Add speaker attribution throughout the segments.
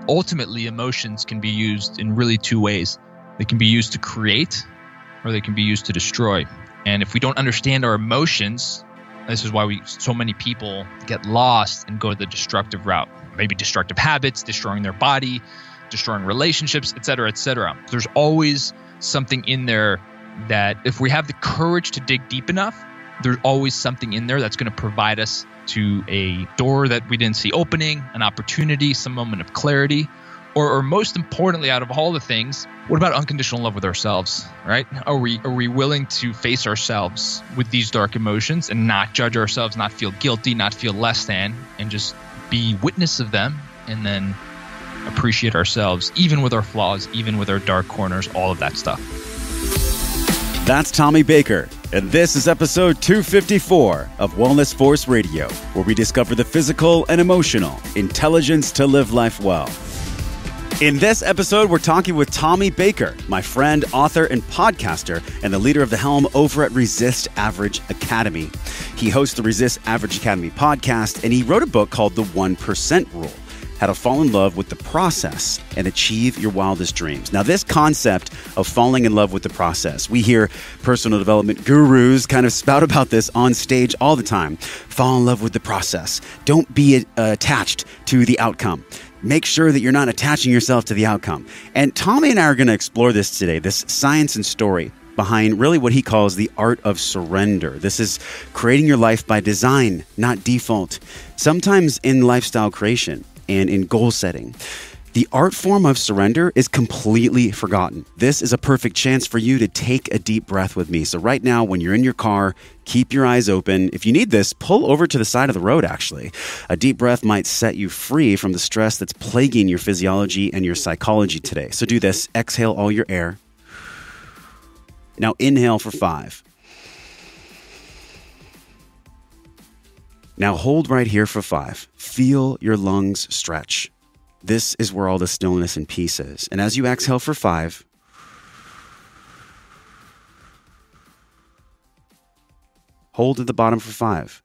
Speaker 1: ultimately emotions can be used in really two ways. They can be used to create, or they can be used to destroy. And if we don't understand our emotions, this is why so many people get lost and go the destructive route. Maybe destructive habits, destroying their body, destroying relationships, et cetera, et cetera. There's always something in there that if we have the courage to dig deep enough, there's always something in there that's going to provide us to a door that we didn't see opening, an opportunity, some moment of clarity, or most importantly, out of all the things, what about unconditional love with ourselves, right? Are we willing to face ourselves with these dark emotions and not judge ourselves, not feel guilty, not feel less than, and just be witness of them, and then appreciate ourselves, even with our flaws, even with our dark corners, all of that stuff.
Speaker 2: That's Tommy Baker, and this is episode 254 of Wellness Force Radio, where we discover the physical and emotional intelligence to live life well. In this episode, we're talking with Tommy Baker, my friend, author, and podcaster, and the leader of the helm over at Resist Average Academy. He hosts the Resist Average Academy podcast, and he wrote a book called The 1% Rule: How to Fall in Love with the Process and Achieve Your Wildest Dreams. Now, this concept of falling in love with the process, we hear personal development gurus kind of spout about this on stage all the time. Fall in love with the process. Don't be attached to the outcome. Make sure that you're not attaching yourself to the outcome. And Tommy and I are going to explore this today, this science and story behind really what he calls the art of surrender. This is creating your life by design, not default. Sometimes in lifestyle creation and in goal setting, the art form of surrender is completely forgotten. This is a perfect chance for you to take a deep breath with me. So right now, when you're in your car, keep your eyes open. If you need this, pull over to the side of the road, actually. A deep breath might set you free from the stress that's plaguing your physiology and your psychology today. So do this. Exhale all your air. Now inhale for 5. Now hold right here for 5. Feel your lungs stretch. This is where all the stillness and peace is. And as you exhale for 5, hold at the bottom for 5.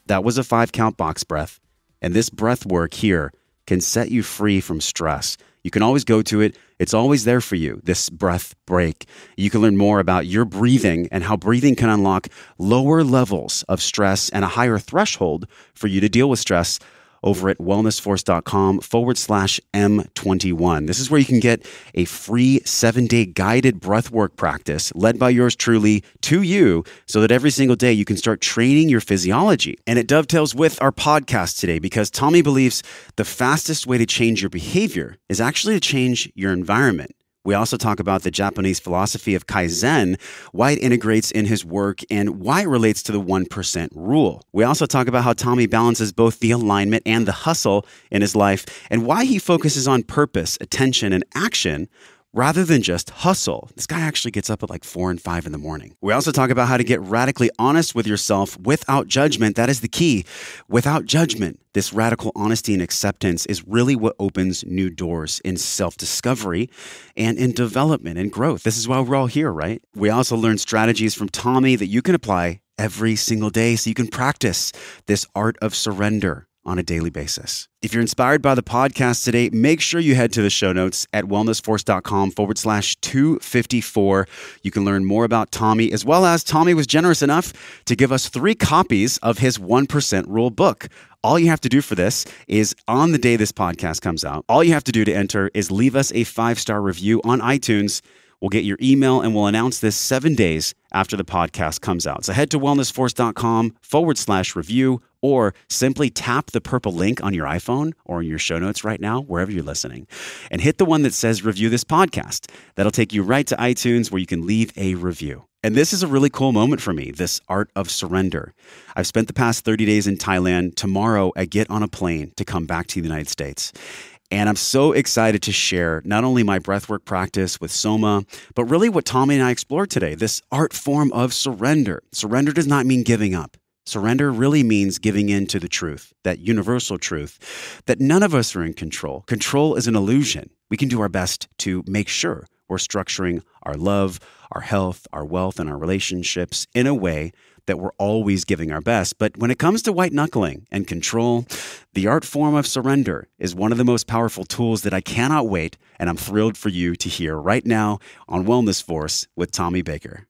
Speaker 2: That was a 5-count box breath. And this breath work here can set you free from stress. You can always go to it. It's always there for you, this breath break. You can learn more about your breathing and how breathing can unlock lower levels of stress and a higher threshold for you to deal with stress over at wellnessforce.com/M21. This is where you can get a free 7-day guided breathwork practice led by yours truly to you so that every single day you can start training your physiology. And it dovetails with our podcast today because Tommy believes the fastest way to change your behavior is actually to change your environment. We also talk about the Japanese philosophy of Kaizen, why it integrates in his work, and why it relates to the 1% rule. We also talk about how Tommy balances both the alignment and the hustle in his life, and why he focuses on purpose, attention, and action rather than just hustle. This guy actually gets up at like 4 and 5 in the morning. We also talk about how to get radically honest with yourself without judgment. That is the key. Without judgment, this radical honesty and acceptance is really what opens new doors in self-discovery and in development and growth. This is why we're all here, right? We also learn strategies from Tommy that you can apply every single day so you can practice this art of surrender on a daily basis. If you're inspired by the podcast today, make sure you head to the show notes at wellnessforce.com/254. You can learn more about Tommy, as well as Tommy was generous enough to give us 3 copies of his 1% Rule book. All you have to do for this is on the day this podcast comes out, all you have to do to enter is leave us a 5-star review on iTunes. We'll get your email and we'll announce this 7 days after the podcast comes out. So head to wellnessforce.com/review or simply tap the purple link on your iPhone or in your show notes right now, wherever you're listening, and hit the one that says review this podcast. That'll take you right to iTunes where you can leave a review. And this is a really cool moment for me, this art of surrender. I've spent the past 30 days in Thailand. Tomorrow, I get on a plane to come back to the United States. And I'm so excited to share not only my breathwork practice with Soma, but really what Tommy and I explored today, this art form of surrender. Surrender does not mean giving up. Surrender really means giving in to the truth, that universal truth, that none of us are in control. Control is an illusion. We can do our best to make sure we're structuring our love, our health, our wealth, and our relationships in a way that we're always giving our best. But when it comes to white knuckling and control, the art form of surrender is one of the most powerful tools that I cannot wait, and I'm thrilled for you to hear right now on Wellness Force with Tommy Baker.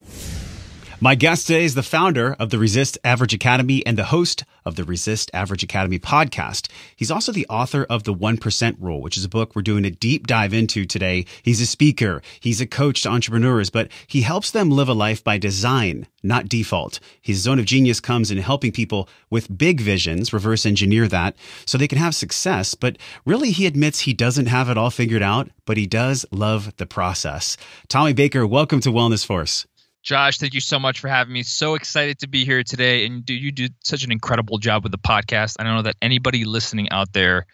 Speaker 2: My guest today is the founder of the Resist Average Academy and the host of the Resist Average Academy podcast. He's also the author of The 1% Rule, which is a book we're doing a deep dive into today. He's a speaker. He's a coach to entrepreneurs, but he helps them live a life by design, not default. His zone of genius comes in helping people with big visions, reverse engineer that, so they can have success. But really, he admits he doesn't have it all figured out, but he does love the process. Tommy Baker, welcome to Wellness Force.
Speaker 1: Josh, thank you so much for having me. So excited to be here today. And you do such an incredible job with the podcast. I know that anybody listening out there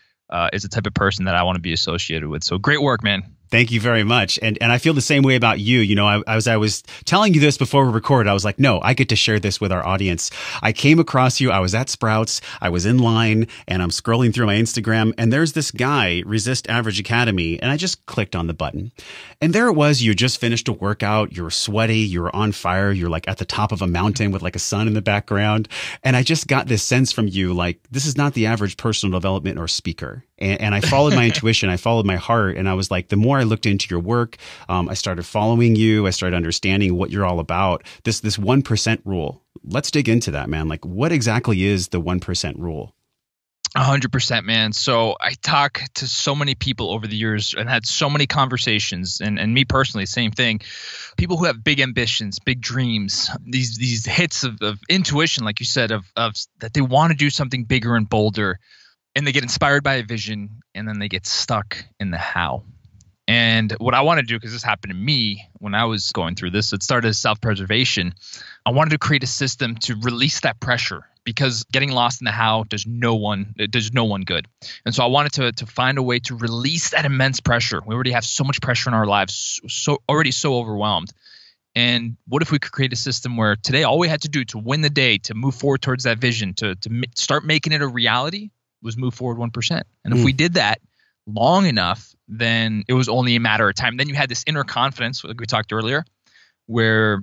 Speaker 1: is the type of person that I want to be associated with. So great work, man.
Speaker 2: Thank you very much. And I feel the same way about you. You know, I was telling you this before we recorded. I was like, no, I get to share this with our audience. I came across you. I was at Sprouts. I was in line and I'm scrolling through my Instagram and there's this guy, Resist Average Academy. And I just clicked on the button. And there it was. You just finished a workout. You were sweaty. You were on fire. You're like at the top of a mountain with like a sun in the background. And I just got this sense from you, like, this is not the average personal development or speaker. And I followed my intuition. I followed my heart. And I was like, the more I looked into your work, I started following you. I started understanding what you're all about. This 1% rule. Let's dig into that, man. Like, what exactly is the 1% rule?
Speaker 1: 100%, man. So I talk to so many people over the years and had so many conversations, and me personally, same thing. People who have big ambitions, big dreams, these hits of intuition, like you said, of that they want to do something bigger and bolder. And they get inspired by a vision, and then they get stuck in the how. And what I want to do, because this happened to me when I was going through this, it started as self-preservation. I wanted to create a system to release that pressure, because getting lost in the how does no one good. And so I wanted to find a way to release that immense pressure. We already have so much pressure in our lives, so overwhelmed. And what if we could create a system where today all we had to do to win the day, to move forward towards that vision, to start making it a reality, was move forward 1%. And if we did that long enough, then it was only a matter of time. Then you had this inner confidence, like we talked earlier, where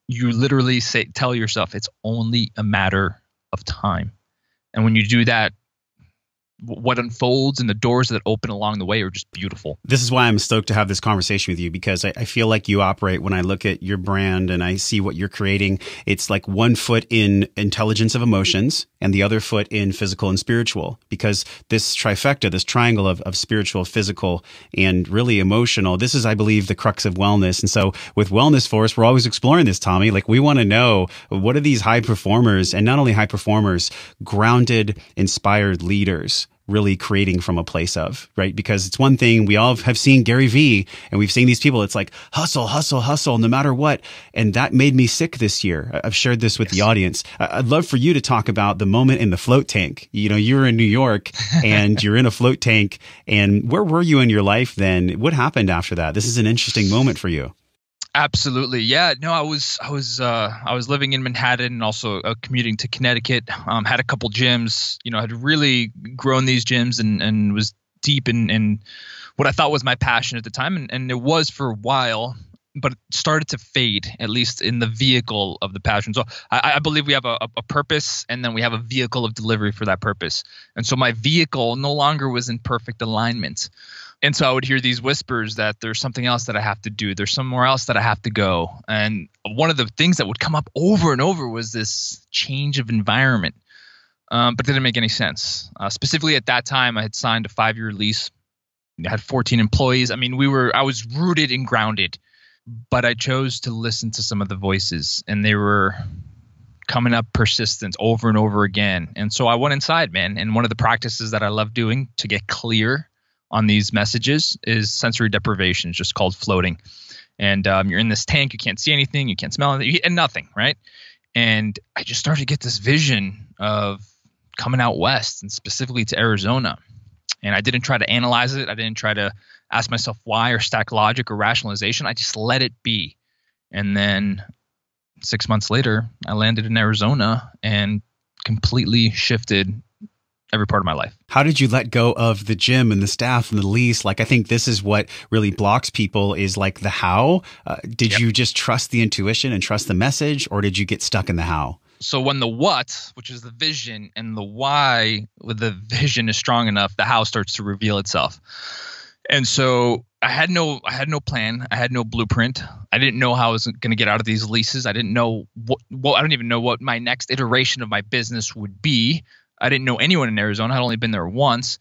Speaker 1: you literally tell yourself it's only a matter of time. And when you do that, what unfolds and the doors that open along the way are just beautiful.
Speaker 2: This is why I'm stoked to have this conversation with you, because I feel like you operate, when I look at your brand and I see what you're creating, it's like one foot in intelligence of emotions and the other foot in physical and spiritual, because this trifecta, this triangle of spiritual, physical, and really emotional, this is, I believe, the crux of wellness. And so with Wellness Force, we're always exploring this, Tommy. Like, we want to know, what are these high performers, and not only high performers, grounded, inspired leaders really creating from a place of, right? Because it's one thing, we all have seen Gary Vee, and we've seen these people, it's like hustle, hustle, hustle, no matter what. And that made me sick this year. I've shared this with the audience. I'd love for you to talk about the moment in the float tank. You know, you're in New York and you're in a float tank, and where were you in your life then? What happened after that? This is an interesting moment for you.
Speaker 1: Absolutely. Yeah. No, I was living in Manhattan and also commuting to Connecticut. Had a couple gyms, had really grown these gyms and was deep in what I thought was my passion at the time. And it was for a while, but it started to fade, at least in the vehicle of the passion. So I believe we have a purpose, and then we have a vehicle of delivery for that purpose. And so my vehicle no longer was in perfect alignment. And so I would hear these whispers that there's something else that I have to do. There's somewhere else that I have to go. And one of the things that would come up over and over was this change of environment, but it didn't make any sense. Specifically at that time, I had signed a 5-year lease. I had 14 employees. I mean, I was rooted and grounded, but I chose to listen to some of the voices, and they were coming up persistent over and over again. And so I went inside, man. And one of the practices that I love doing to get clear on these messages is sensory deprivation. It's just called floating. And you're in this tank, you can't see anything, you can't smell anything, and nothing, right? And I just started to get this vision of coming out west, and specifically to Arizona. And I didn't try to analyze it. I didn't try to ask myself why or stack logic or rationalization. I just let it be. And then 6 months later, I landed in Arizona and completely shifted every part of my life.
Speaker 2: How did you let go of the gym and the staff and the lease? Like, I think this is what really blocks people, is like the how. Did you just trust the intuition and trust the message, or did you get stuck in the how?
Speaker 1: So when the what, which is the vision, and the why, with the vision is strong enough, the how starts to reveal itself. And so I had no plan. I had no blueprint. I didn't know how I was going to get out of these leases. I didn't know I don't even know what my next iteration of my business would be. I didn't know anyone in Arizona. I'd only been there once.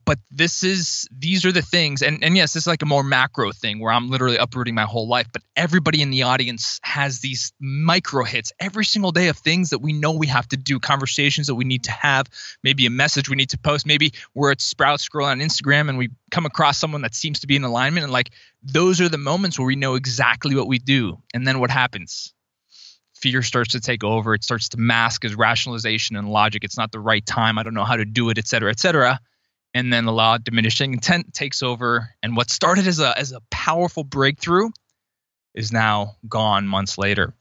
Speaker 1: But these are the things, and yes, this is like a more macro thing where I'm literally uprooting my whole life, but everybody in the audience has these micro hits every single day of things that we know we have to do, conversations that we need to have, maybe a message we need to post, maybe we're at Sprout scrolling on Instagram and we come across someone that seems to be in alignment, and like those are the moments where we know exactly what we do. And then what happens? Fear starts to take over. It starts to mask as rationalization and logic. It's not the right time. I don't know how to do it, et cetera, et cetera. And then the law of diminishing intent takes over. And what started as a powerful breakthrough is now gone months later.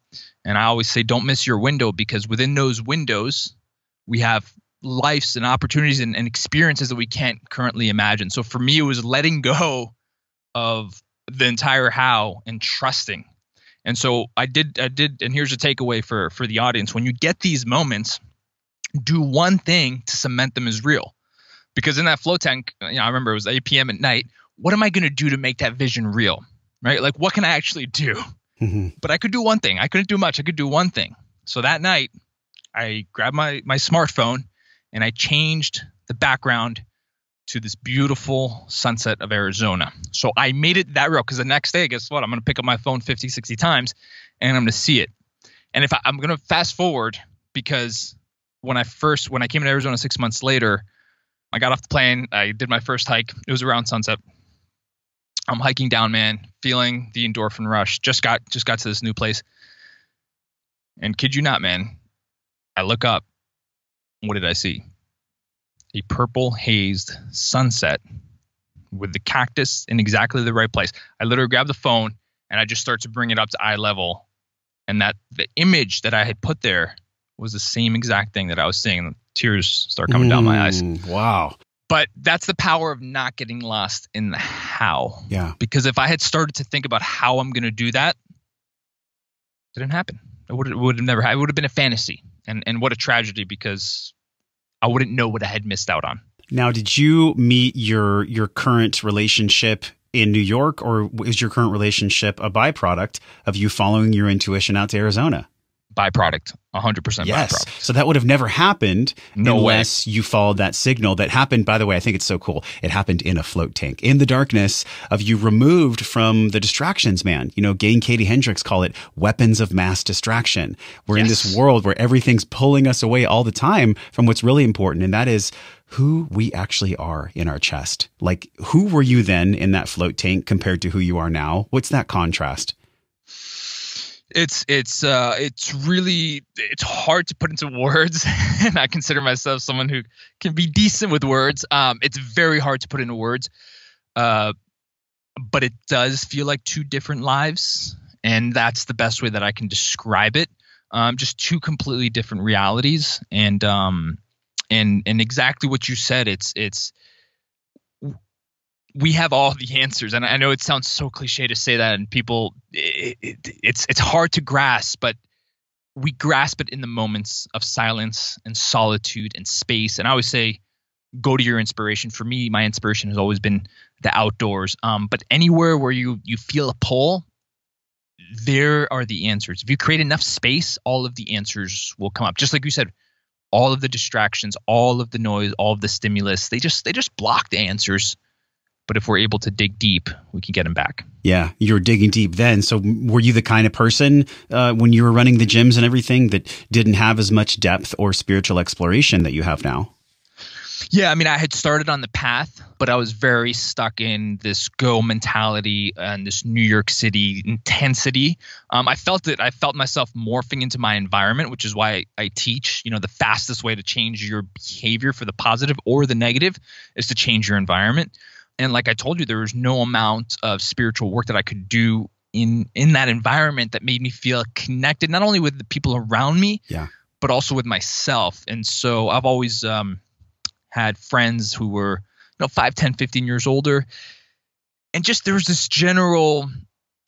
Speaker 1: And I always say, don't miss your window, because within those windows, we have lives and opportunities and experiences that we can't currently imagine. So for me, it was letting go of the entire how and trusting. And so I did. And here's a takeaway for the audience. When you get these moments, do one thing to cement them as real. Because in that flow tank, I remember it was 8 p.m. at night. What am I going to do to make that vision real? Right? Like, what can I actually do? Mm-hmm. But I could do one thing. I couldn't do much. I could do one thing. So that night, I grabbed my smartphone and I changed the background to this beautiful sunset of Arizona. So I made it that real, because the next day, guess what? I'm going to pick up my phone 50, 60 times and I'm going to see it. And I'm going to fast forward, because when I came to Arizona 6 months later, I got off the plane. I did my first hike. It was around sunset. I'm hiking down, man, feeling the endorphin rush. Just got to this new place. And kid you not, man, I look up. What did I see? A purple hazed sunset with the cactus in exactly the right place. I literally grabbed the phone and I just start to bring it up to eye level. And that the image that I had put there was the same exact thing that I was seeing. Tears start coming down my eyes.
Speaker 2: Wow.
Speaker 1: But that's the power of not getting lost in the how.
Speaker 2: Yeah.
Speaker 1: Because if I had started to think about how I'm going to do that, it didn't happen. It would have never happened. It would have been a fantasy. And what a tragedy, because I wouldn't know what I had missed out on.
Speaker 2: Now, did you meet your current relationship in New York, or is your current relationship a byproduct of you following your intuition out to Arizona?
Speaker 1: Byproduct, 100%
Speaker 2: yes.
Speaker 1: byproduct.
Speaker 2: So that would have never happened unless
Speaker 1: way.
Speaker 2: You followed that signal that happened. By the way, I think it's so cool. It happened in a float tank, in the darkness of you, removed from the distractions, man. Gay and Katie Hendricks call it weapons of mass distraction. We're in this world where everything's pulling us away all the time from what's really important. And that is who we actually are in our chest. Like, who were you then in that float tank compared to who you are now? What's that contrast?
Speaker 1: It's hard to put into words, and I consider myself someone who can be decent with words. It's very hard to put into words, but it does feel like two different lives, and that's the best way that I can describe it. Just two completely different realities, and exactly what you said. It's we have all the answers. And I know it sounds so cliche to say that, and people, it's hard to grasp, but we grasp it in the moments of silence and solitude and space. And I always say, go to your inspiration. For me, my inspiration has always been the outdoors. But anywhere where you feel a pull, there are the answers. If you create enough space, all of the answers will come up. Just like you said, all of the distractions, all of the noise, all of the stimulus, they just block the answers. But if we're able to dig deep, we can get them back.
Speaker 2: Yeah, you were digging deep then. So were you the kind of person when you were running the gyms and everything that didn't have as much depth or spiritual exploration that you have now?
Speaker 1: Yeah, I mean, I had started on the path, but I was very stuck in this go mentality and this New York City intensity. I felt myself morphing into my environment, which is why I teach, the fastest way to change your behavior for the positive or the negative is to change your environment. And like I told you, there was no amount of spiritual work that I could do in that environment that made me feel connected, not only with the people around me, but also with myself. And so I've always had friends who were 5, 10, 15 years older. And just there was this general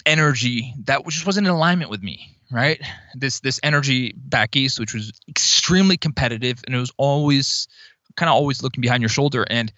Speaker 1: energy that just wasn't in alignment with me, right? This energy back east, which was extremely competitive, and it was always looking behind your shoulder. And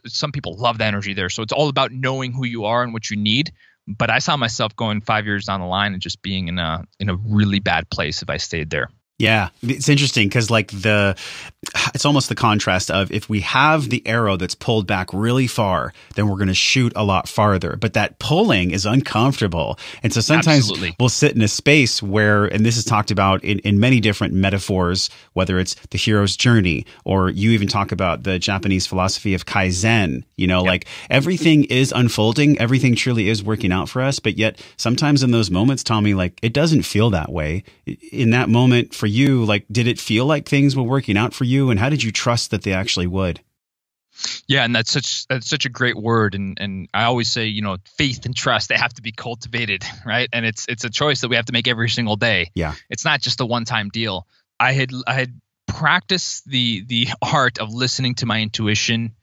Speaker 1: some people love the energy there, so it's all about knowing who you are and what you need. But I saw myself going 5 years down the line and just being in a really bad place if I stayed there.
Speaker 2: Yeah, it's interesting because it's almost the contrast of if we have the arrow that's pulled back really far, then we're going to shoot a lot farther. But that pulling is uncomfortable. And so sometimes we'll sit in a space where, and this is talked about in many different metaphors, whether it's the hero's journey, or you even talk about the Japanese philosophy of Kaizen, like everything is unfolding. Everything truly is working out for us. But yet sometimes in those moments, Tommy, it doesn't feel that way. In that moment for you, did it feel like things were working out for you, and how did you trust that they actually would?
Speaker 1: Yeah, and that's such a great word, and I always say, faith and trust, they have to be cultivated, right? And it's a choice that we have to make every single day.
Speaker 2: Yeah,
Speaker 1: it's not just a one-time deal. I had practiced the art of listening to my intuition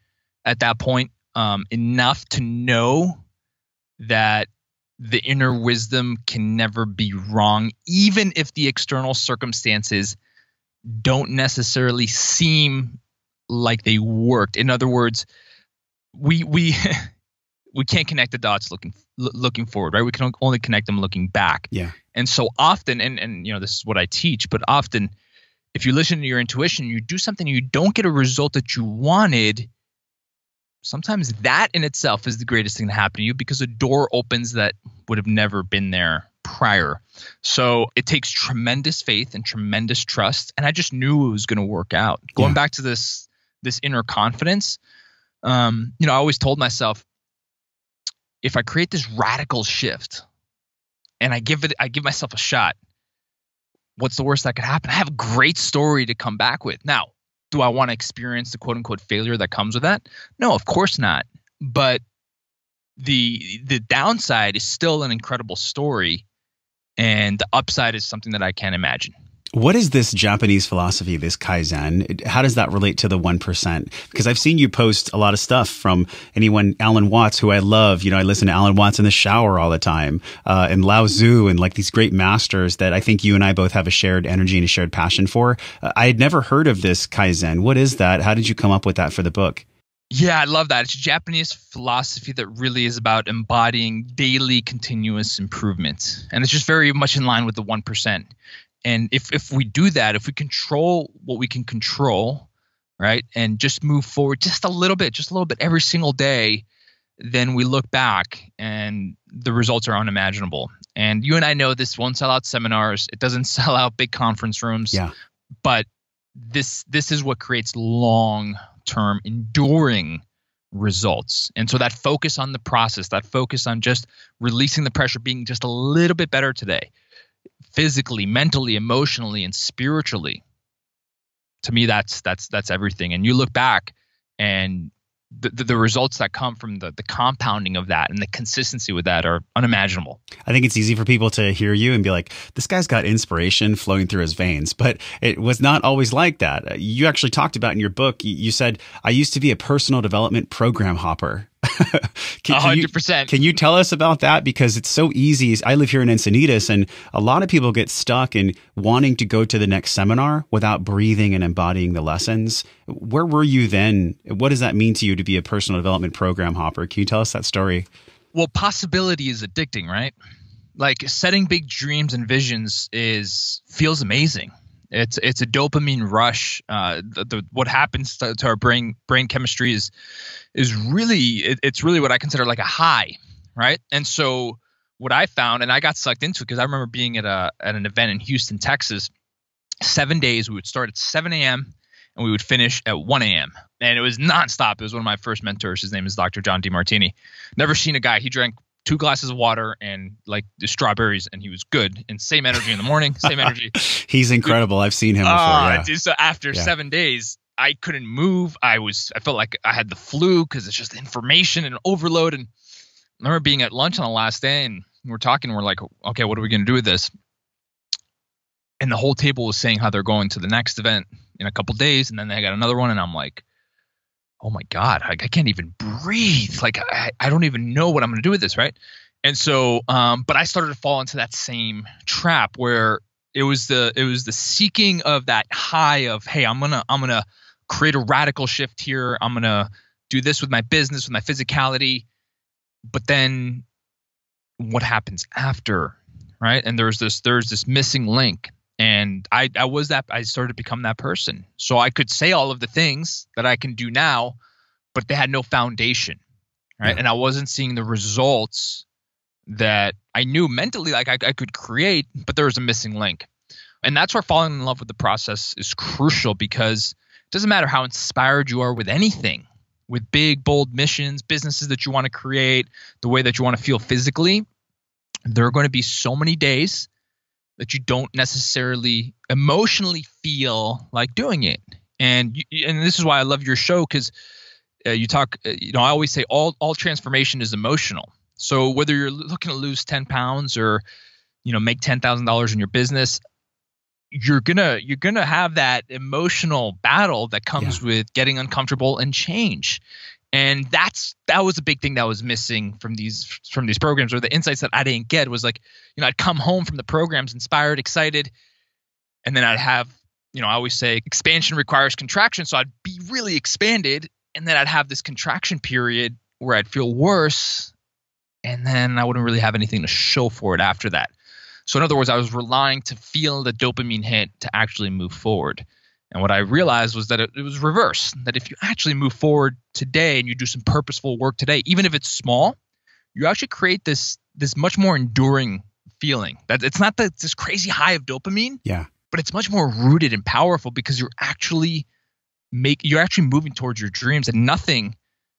Speaker 1: at that point enough to know that the inner wisdom can never be wrong, even if the external circumstances don't necessarily seem like they worked. In other words, we can't connect the dots looking forward, right? We can only connect them looking back.
Speaker 2: Yeah. And
Speaker 1: so often, and this is what I teach, but often if you listen to your intuition, you do something, you don't get a result that you wanted. Sometimes that in itself is the greatest thing to happen to you, because a door opens that would have never been there prior. So it takes tremendous faith and tremendous trust. And I just knew it was going to work out. Going back to this inner confidence, I always told myself, if I create this radical shift and I give myself a shot, what's the worst that could happen? I have a great story to come back with. Now, do I want to experience the quote unquote failure that comes with that? No, of course not. But the downside is still an incredible story, and the upside is something that I can't imagine.
Speaker 2: What is this Japanese philosophy, this Kaizen? How does that relate to the 1%? Because I've seen you post a lot of stuff from Alan Watts, who I love. I listen to Alan Watts in the shower all the time, and Lao Tzu, and these great masters that I think you and I both have a shared energy and a shared passion for. I had never heard of this Kaizen. What is that? How did you come up with that for the book?
Speaker 1: Yeah, I love that. It's a Japanese philosophy that really is about embodying daily continuous improvement. And it's just very much in line with the 1%. And if we do that, if we control what we can control, right, and just move forward just a little bit every single day, then we look back and the results are unimaginable. And you and I know this won't sell out seminars. It doesn't sell out big conference rooms.
Speaker 2: Yeah.
Speaker 1: But this is what creates long-term, enduring results. And so that focus on the process, that focus on just releasing the pressure, being just a little bit better today, physically, mentally, emotionally, and spiritually. To me, that's everything. And you look back, and the results that come from the compounding of that and the consistency with that are unimaginable.
Speaker 2: I think it's easy for people to hear you and be like, this guy's got inspiration flowing through his veins, but it was not always like that. You actually talked about in your book, you said, I used to be a personal development program hopper.
Speaker 1: 100%.
Speaker 2: Can you tell us about that? Because it's so easy. I live here in Encinitas, and a lot of people get stuck in wanting to go to the next seminar without breathing and embodying the lessons. Where were you then? What does that mean to you to be a personal development program hopper? Can you tell us that story?
Speaker 1: Well, possibility is addicting, right? Setting big dreams and visions feels amazing. It's a dopamine rush. What happens to our brain chemistry is really it's really what I consider like a high, right? And so what I found, and I got sucked into it because I remember being at an event in Houston, Texas. 7 days, we would start at 7 a.m. and we would finish at 1 a.m. And it was nonstop. It was one of my first mentors. His name is Dr. John DeMartini. Never seen a guy. He drank 2 glasses of water and the strawberries, and he was good. And same energy in the morning, same energy.
Speaker 2: He's incredible. I've seen him before. Yeah.
Speaker 1: So after 7 days, I couldn't move. I felt like I had the flu because it's just information and overload. And I remember being at lunch on the last day, and we're talking. We're like, okay, what are we going to do with this? And the whole table was saying how they're going to the next event in a couple days, and then they got another one, and I'm like, oh my God, I can't even breathe. I don't even know what I'm going to do with this, right? And so, but I started to fall into that same trap where it was the seeking of that high of, hey, I'm gonna create a radical shift here. I'm gonna do this with my business, with my physicality. But then what happens after, right? And there's this missing link. And I started to become that person. So I could say all of the things that I can do now, but they had no foundation, right? Yeah. And I wasn't seeing the results that I knew mentally like I could create, but there was a missing link. And that's where falling in love with the process is crucial, because it doesn't matter how inspired you are with anything, with big, bold missions, businesses that you want to create, the way that you want to feel physically, there are going to be so many days that you don't necessarily emotionally feel like doing it. And this is why I love your show, because you talk, I always say all transformation is emotional. So whether you're looking to lose 10 pounds or, make $10,000 in your business, you're gonna have that emotional battle that comes with getting uncomfortable and change. And that was a big thing that was missing from these programs, or the insights that I didn't get was like, I'd come home from the programs inspired, excited, and then I'd have, I always say expansion requires contraction. So I'd be really expanded, and then I'd have this contraction period where I'd feel worse, and then I wouldn't really have anything to show for it after that. So in other words, I was relying to feel the dopamine hit to actually move forward. And what I realized was that it was reverse, that if you actually move forward today and you do some purposeful work today, even if it's small, you actually create this much more enduring feeling. That it's not this crazy high of dopamine, but it's much more rooted and powerful, because you're actually moving towards your dreams, and nothing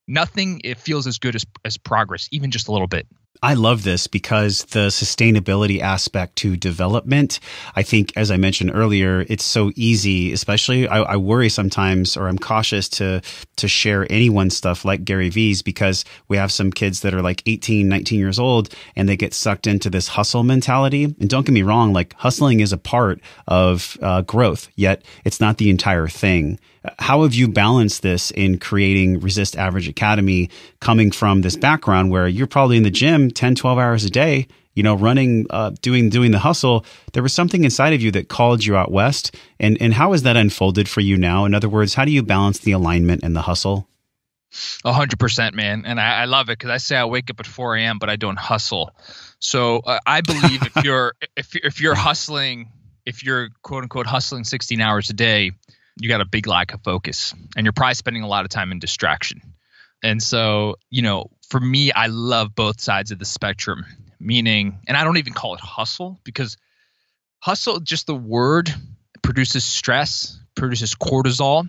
Speaker 1: it feels as good as progress, even just a little bit.
Speaker 3: I love this because the sustainability aspect to development, I think, as I mentioned earlier, it's so easy, especially I worry sometimes, or I'm cautious to share anyone's stuff like Gary Vee's, because we have some kids that are like 18, 19 years old, and they get sucked into this hustle mentality. And don't get me wrong, like hustling is a part of growth, yet it's not the entire thing. How have you balanced this in creating Resist Average Academy, coming from this background where you're probably in the gym 10, 12 hours a day, running, doing the hustle? There was something inside of you that called you out west. And how has that unfolded for you now? In other words, how do you balance the alignment and the hustle?
Speaker 1: 100%, man. And I love it, because I say I wake up at 4 a.m., but I don't hustle. So I believe if you're hustling, if you're quote unquote hustling 16 hours a day, you got a big lack of focus, and you're probably spending a lot of time in distraction. And so, for me, I love both sides of the spectrum, meaning, and I don't even call it hustle, because hustle, just the word, produces stress, produces cortisol,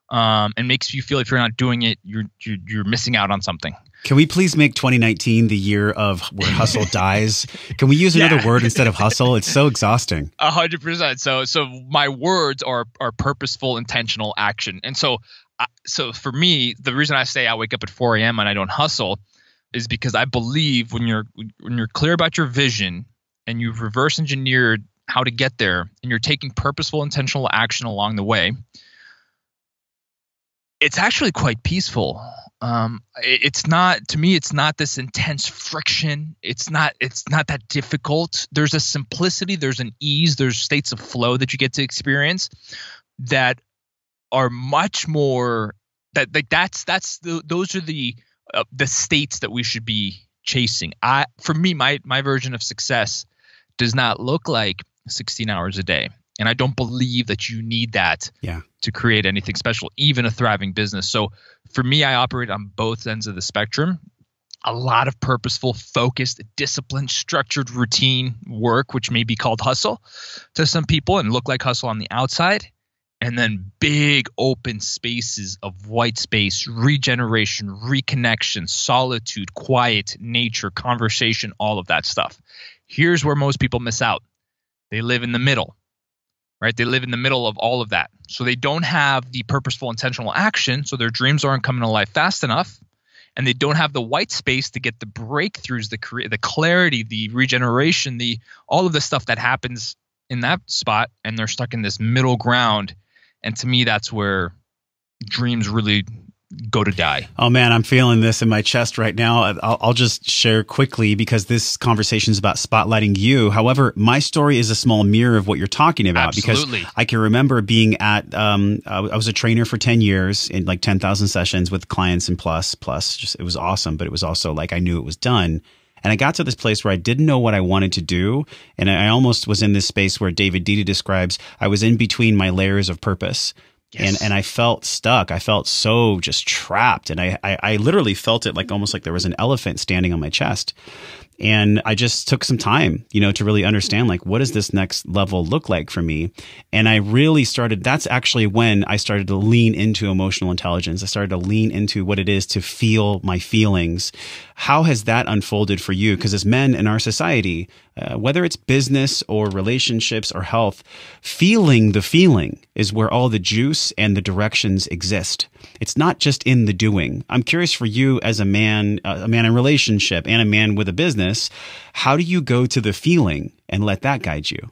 Speaker 1: and makes you feel if you're not doing it, you're missing out on something.
Speaker 3: Can we please make 2019 the year of where hustle dies? Can we use another word instead of hustle? It's so exhausting.
Speaker 1: 100%. So my words are purposeful, intentional action. And so for me, the reason I say I wake up at 4 a.m. and I don't hustle is because I believe when you're clear about your vision and you've reverse engineered how to get there, and you're taking purposeful, intentional action along the way, it's actually quite peaceful. It's not, to me, it's not this intense friction. It's not that difficult. There's a simplicity, there's an ease, there's states of flow that you get to experience that are much more those are the states that we should be chasing. For me, my version of success does not look like 16 hours a day. And I don't believe that you need that to create anything special, even a thriving business. So for me, I operate on both ends of the spectrum. A lot of purposeful, focused, disciplined, structured routine work, which may be called hustle to some people and look like hustle on the outside. And then big open spaces of white space, regeneration, reconnection, solitude, quiet, nature, conversation, all of that stuff. Here's where most people miss out. They live in the middle. Right? They live in the middle of all of that. So they don't have the purposeful, intentional action. So their dreams aren't coming to life fast enough. And they don't have the white space to get the breakthroughs, the clarity, the regeneration, all of the stuff that happens in that spot. And they're stuck in this middle ground. And to me, that's where dreams really, go to die.
Speaker 3: Oh man, I'm feeling this in my chest right now. I'll just share quickly because this conversation is about spotlighting you. However, my story is a small mirror of what you're talking about.
Speaker 1: Absolutely.
Speaker 3: Because I can remember being at, I was a trainer for 10 years in like 10,000 sessions with clients and plus, just, it was awesome. But it was also like, I knew it was done. And I got to this place where I didn't know what I wanted to do. And I almost was in this space where David Dita describes, I was in between my layers of purpose. Yes. And I felt stuck. I felt so just trapped. And I literally felt it like almost like there was an elephant standing on my chest. And I just took some time, to really understand, like, what does this next level look like for me? And I really started, that's actually when I started to lean into emotional intelligence. I started to lean into what it is to feel my feelings. How has that unfolded for you? Because as men in our society, whether it's business or relationships or health, feeling the feeling is where all the juice and the directions exist. It's not just in the doing. I'm curious for you as a man in relationship and a man with a business, how do you go to the feeling and let that guide you?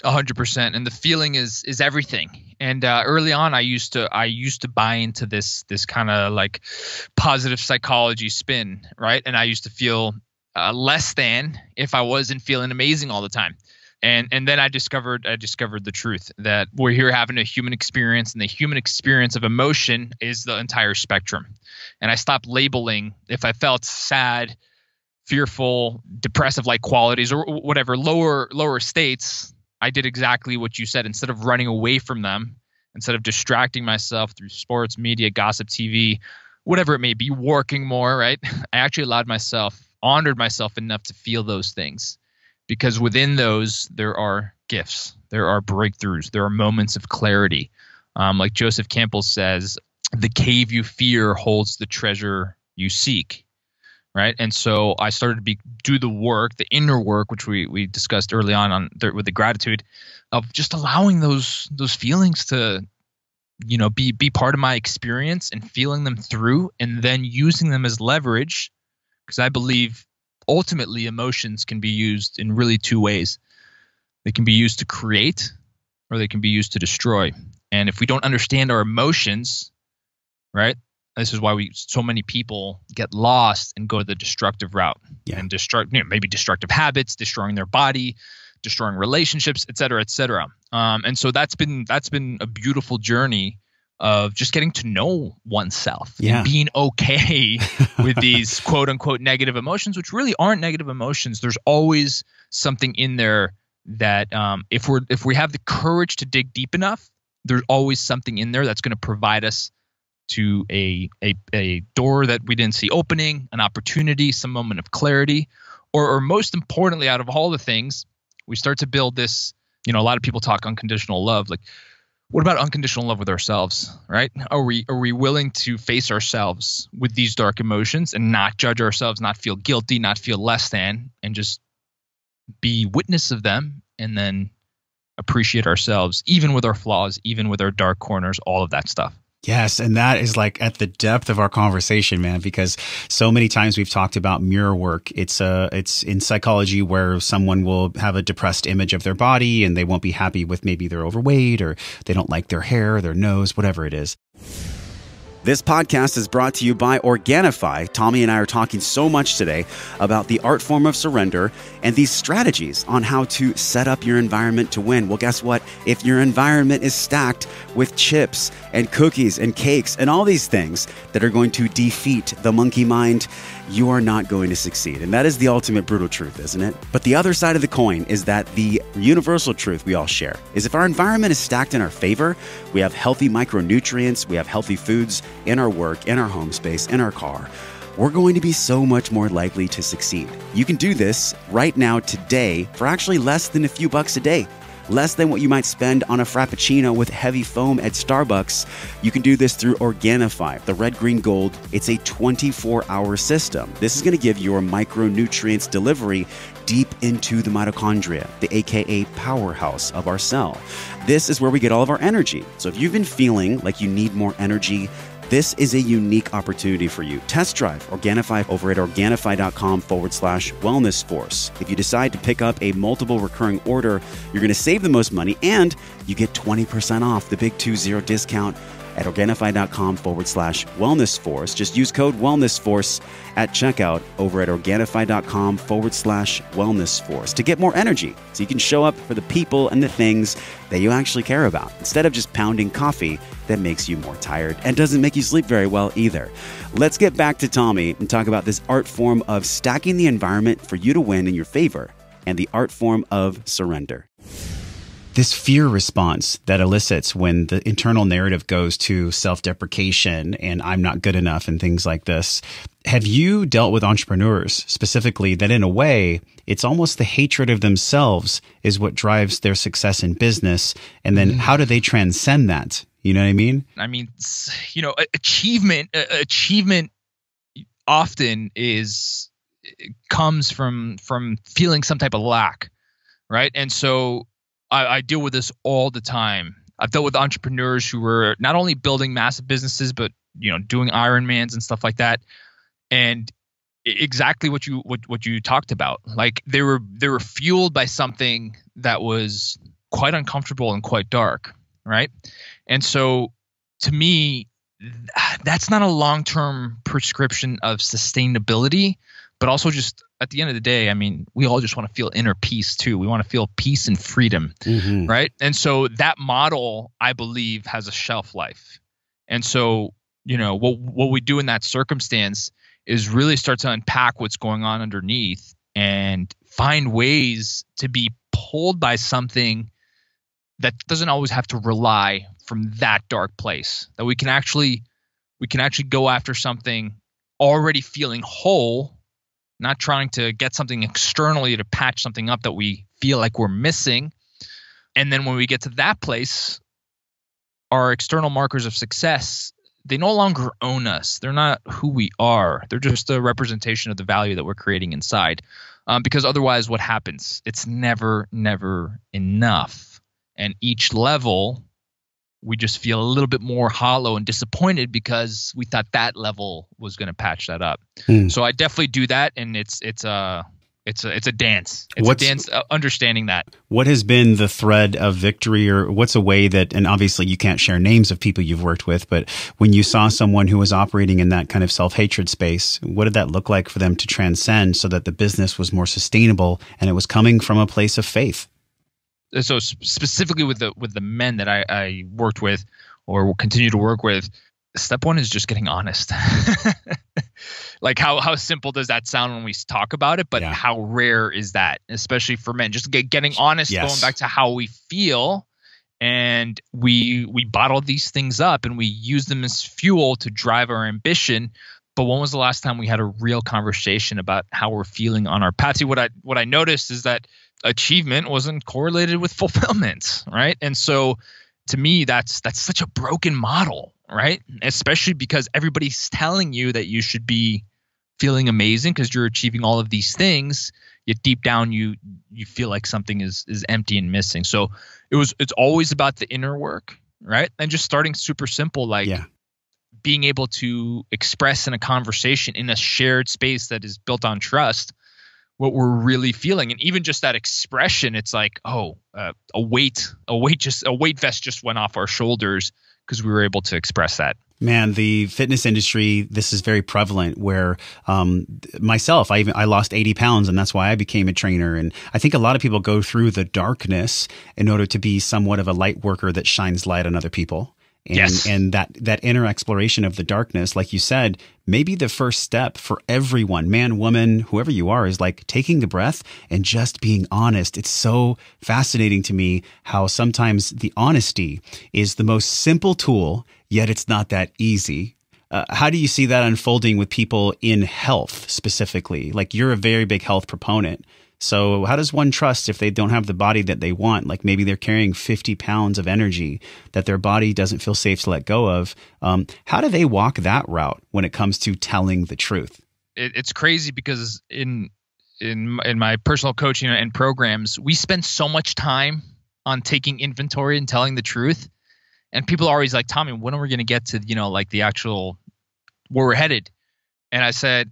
Speaker 1: 100%. And the feeling is everything. And early on, I used to buy into this kind of like positive psychology spin, right? And I used to feel less than if I wasn't feeling amazing all the time. And then I discovered the truth that we're here having a human experience, and the human experience of emotion is the entire spectrum. And I stopped labeling if I felt sad, fearful, depressive-like qualities, or whatever lower states. I did exactly what you said. Instead of running away from them, instead of distracting myself through sports, media, gossip, TV, whatever it may be, working more, right? I actually honored myself enough to feel those things. Because within those, there are gifts, there are breakthroughs, there are moments of clarity. Like Joseph Campbell says, the cave you fear holds the treasure you seek, right? And so I started to do the work, the inner work, which we discussed early on with the gratitude, of just allowing those feelings to, be part of my experience and feeling them through, and then using them as leverage, because I believe ultimately emotions can be used in really two ways. They can be used to create, or they can be used to destroy. And if we don't understand our emotions, right, this is why so many people get lost and go the destructive route. Yeah. And maybe destructive habits, destroying their body, destroying relationships, et cetera, et cetera. And so that's been a beautiful journey of just getting to know oneself and being okay with these quote unquote negative emotions, which really aren't negative emotions. There's always something in there that if we have the courage to dig deep enough, there's always something in there that's going to provide us to a door that we didn't see opening, an opportunity, some moment of clarity, or most importantly, out of all the things, we start to build this, a lot of people talk unconditional love. Like, what about unconditional love with ourselves, right? Are we willing to face ourselves with these dark emotions and not judge ourselves, not feel guilty, not feel less than, and just be witness of them, and then appreciate ourselves, even with our flaws, even with our dark corners, all of that stuff?
Speaker 3: Yes. And that is like at the depth of our conversation, man, because so many times we've talked about mirror work. It's in psychology where someone will have a depressed image of their body and they won't be happy with maybe they're overweight or they don't like their hair, their nose, whatever it is.
Speaker 2: This podcast is brought to you by Organifi. Tommy and I are talking so much today about the art form of surrender and these strategies on how to set up your environment to win. Well, guess what? If your environment is stacked with chips and cookies and cakes and all these things that are going to defeat the monkey mind, you are not going to succeed. And that is the ultimate brutal truth, isn't it? But the other side of the coin is that the universal truth we all share is if our environment is stacked in our favor, we have healthy micronutrients, we have healthy foods in our work, in our home space, in our car, we're going to be so much more likely to succeed. You can do this right now today for actually less than a few bucks a day. Less than what you might spend on a Frappuccino with heavy foam at Starbucks. You can do this through Organifi, the red, green, gold. It's a 24-hour system. This is going to give your micronutrients delivery deep into the mitochondria, the AKA powerhouse of our cell. This is where we get all of our energy. So if you've been feeling like you need more energy, this is a unique opportunity for you. Test drive Organifi over at Organifi.com/wellness force. If you decide to pick up a multiple recurring order, you're going to save the most money and you get 20% off the big 2-0 discount at Organifi.com/Wellness Force. Just use code Wellness Force at checkout over at Organifi.com/Wellness Force to get more energy so you can show up for the people and the things that you actually care about instead of just pounding coffee that makes you more tired and doesn't make you sleep very well either. Let's get back to Tommy and talk about this art form of stacking the environment for you to win in your favor and the art form of surrender.
Speaker 3: This fear response that elicits when the internal narrative goes to self-deprecation and I'm not good enough and things like this. Have you dealt with entrepreneurs specifically that in a way, it's almost the hatred of themselves is what drives their success in business? And then how do they transcend that? You know what I mean?
Speaker 1: I mean, achievement often comes from feeling some type of lack, right? And so I deal with this all the time. I've dealt with entrepreneurs who were not only building massive businesses, but doing Ironmans and stuff like that. And exactly what you talked about, like they were fueled by something that was quite uncomfortable and quite dark, right? And so, to me, that's not a long-term prescription of sustainability, but also just at the end of the day, I mean, we all just want to feel inner peace too. We want to feel peace and freedom, right? And so that model, I believe, has a shelf life. And so, what we do in that circumstance is really start to unpack what's going on underneath and find ways to be pulled by something that doesn't always have to rely from that dark place. That we can actually go after something already feeling whole, not trying to get something externally to patch something up that we feel like we're missing. And then when we get to that place, our external markers of success, they no longer own us. They're not who we are. They're just a representation of the value that we're creating inside. Because otherwise what happens? It's never enough. And each level, we just feel a little bit more hollow and disappointed because we thought that level was going to patch that up. So I definitely do that, and it's a dance. It's a dance, understanding that.
Speaker 3: What has been the thread of victory, or what's a way that, and obviously you can't share names of people you've worked with, but when you saw someone who was operating in that kind of self-hatred space, what did that look like for them to transcend so that the business was more sustainable and it was coming from a place of faith?
Speaker 1: So specifically with the men that I worked with or will continue to work with, step one is just getting honest. Like how simple does that sound when we talk about it, but how rare is that, especially for men? Just getting honest, going back to how we feel, and we bottle these things up and we use them as fuel to drive our ambition. But when was the last time we had a real conversation about how we're feeling on our path? See, what I noticed is that achievement wasn't correlated with fulfillment, right? And so to me, that's such a broken model, right? Especially because everybody's telling you that you should be feeling amazing because you're achieving all of these things, yet deep down you feel like something is empty and missing. So it's always about the inner work, right? And just starting super simple, like being able to express in a conversation in a shared space that is built on trust what we're really feeling. And even just that expression, it's like, a weight vest just went off our shoulders because we were able to express that.
Speaker 3: Man, the fitness industry, this is very prevalent where myself, I lost 80 pounds and that's why I became a trainer. And I think a lot of people go through the darkness in order to be somewhat of a light worker that shines light on other people. And that inner exploration of the darkness, like you said, maybe the first step for everyone, man, woman, whoever you are, is like taking the breath and just being honest. It's so fascinating to me how sometimes the honesty is the most simple tool, yet it's not that easy. How do you see that unfolding with people in health specifically? Like you're a very big health proponent. So how does one trust if they don't have the body that they want? Like maybe they're carrying 50 pounds of energy that their body doesn't feel safe to let go of. How do they walk that route when it comes to telling the truth?
Speaker 1: It's crazy because in my personal coaching and programs, we spend so much time on taking inventory and telling the truth. And people are always like, Tommy, when are we going to get to, like the actual where we're headed? And I said,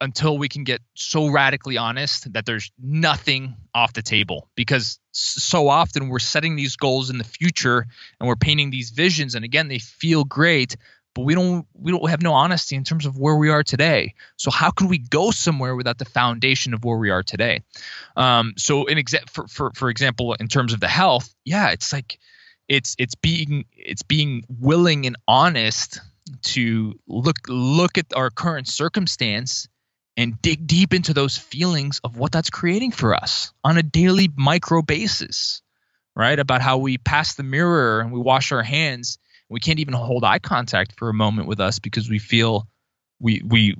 Speaker 1: until we can get so radically honest that there's nothing off the table. Because so often we're setting these goals in the future and we're painting these visions, and again, they feel great, but we don't have no honesty in terms of where we are today. So how can we go somewhere without the foundation of where we are today? So for example, in terms of the health, yeah, it's like it's being willing and honest to look at our current circumstance and dig deep into those feelings of what that's creating for us on a daily micro basis, right? About how we pass the mirror and we wash our hands. We can't even hold eye contact for a moment with us because we feel we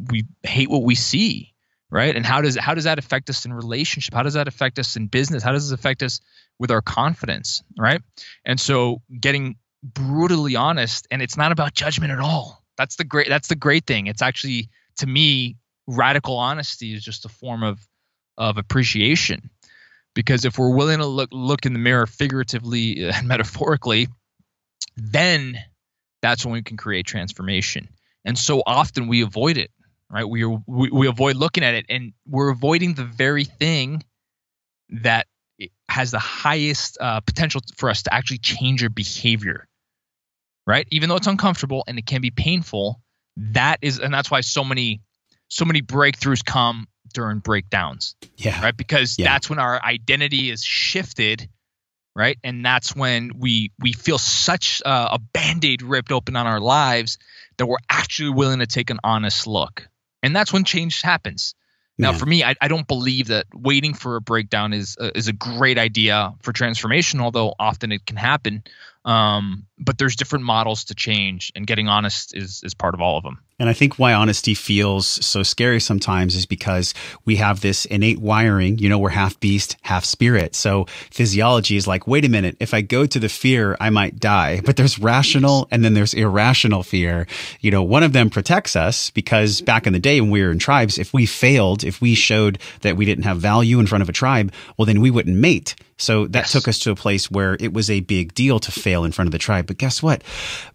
Speaker 1: hate what we see, right? And how does that affect us in relationship? How does that affect us in business? How does it affect us with our confidence, right? And so getting brutally honest, and it's not about judgment at all. That's the great thing. It's actually, to me, radical honesty is just a form of appreciation. Because if we're willing to look in the mirror figuratively and metaphorically, then that's when we can create transformation. And so often we avoid it, right? We avoid looking at it, and we're avoiding the very thing that has the highest potential for us to actually change our behavior, right? Even though it's uncomfortable and it can be painful, and that's why so many breakthroughs come during breakdowns, right? Because that's when our identity is shifted, right? And that's when we feel such a Band-Aid ripped open on our lives that we're actually willing to take an honest look. And that's when change happens. Now, for me, I don't believe that waiting for a breakdown is a great idea for transformation, although often it can happen. But there's different models to change, and getting honest is part of all of them.
Speaker 3: And I think why honesty feels so scary sometimes is because we have this innate wiring, we're half beast, half spirit. So physiology is like, wait a minute, if I go to the fear, I might die. But there's rational and then there's irrational fear. One of them protects us because back in the day when we were in tribes, if we failed, if we showed that we didn't have value in front of a tribe, well, then we wouldn't mate. So that took us to a place where it was a big deal to fail in front of the tribe. But guess what?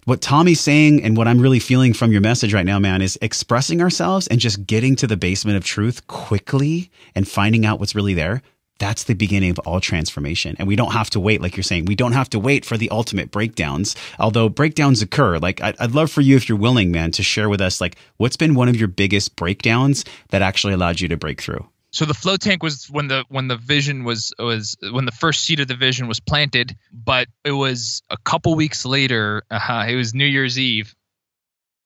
Speaker 3: What Tommy's saying and what I'm really feeling from your message right now, man, is expressing ourselves and just getting to the basement of truth quickly and finding out what's really there. That's the beginning of all transformation. And we don't have to wait, like you're saying. We don't have to wait for the ultimate breakdowns, although breakdowns occur. Like, I'd love for you, if you're willing, man, to share with us, like, what's been one of your biggest breakdowns that actually allowed you to break through?
Speaker 1: So the flow tank was when the vision was when the first seed of the vision was planted, but it was a couple weeks later. It was New Year's Eve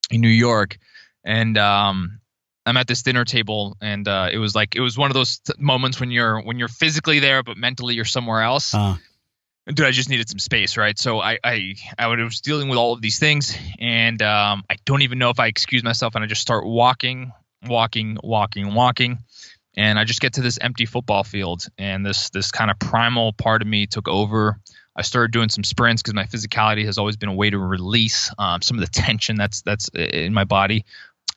Speaker 1: in New York, and I'm at this dinner table, and it was one of those moments when you're physically there, but mentally you're somewhere else. Dude, I just needed some space, right? So I was dealing with all of these things, and I don't even know if I excuse myself, and I just start walking. And I just get to this empty football field, and this kind of primal part of me took over. I started doing some sprints because my physicality has always been a way to release some of the tension that's in my body.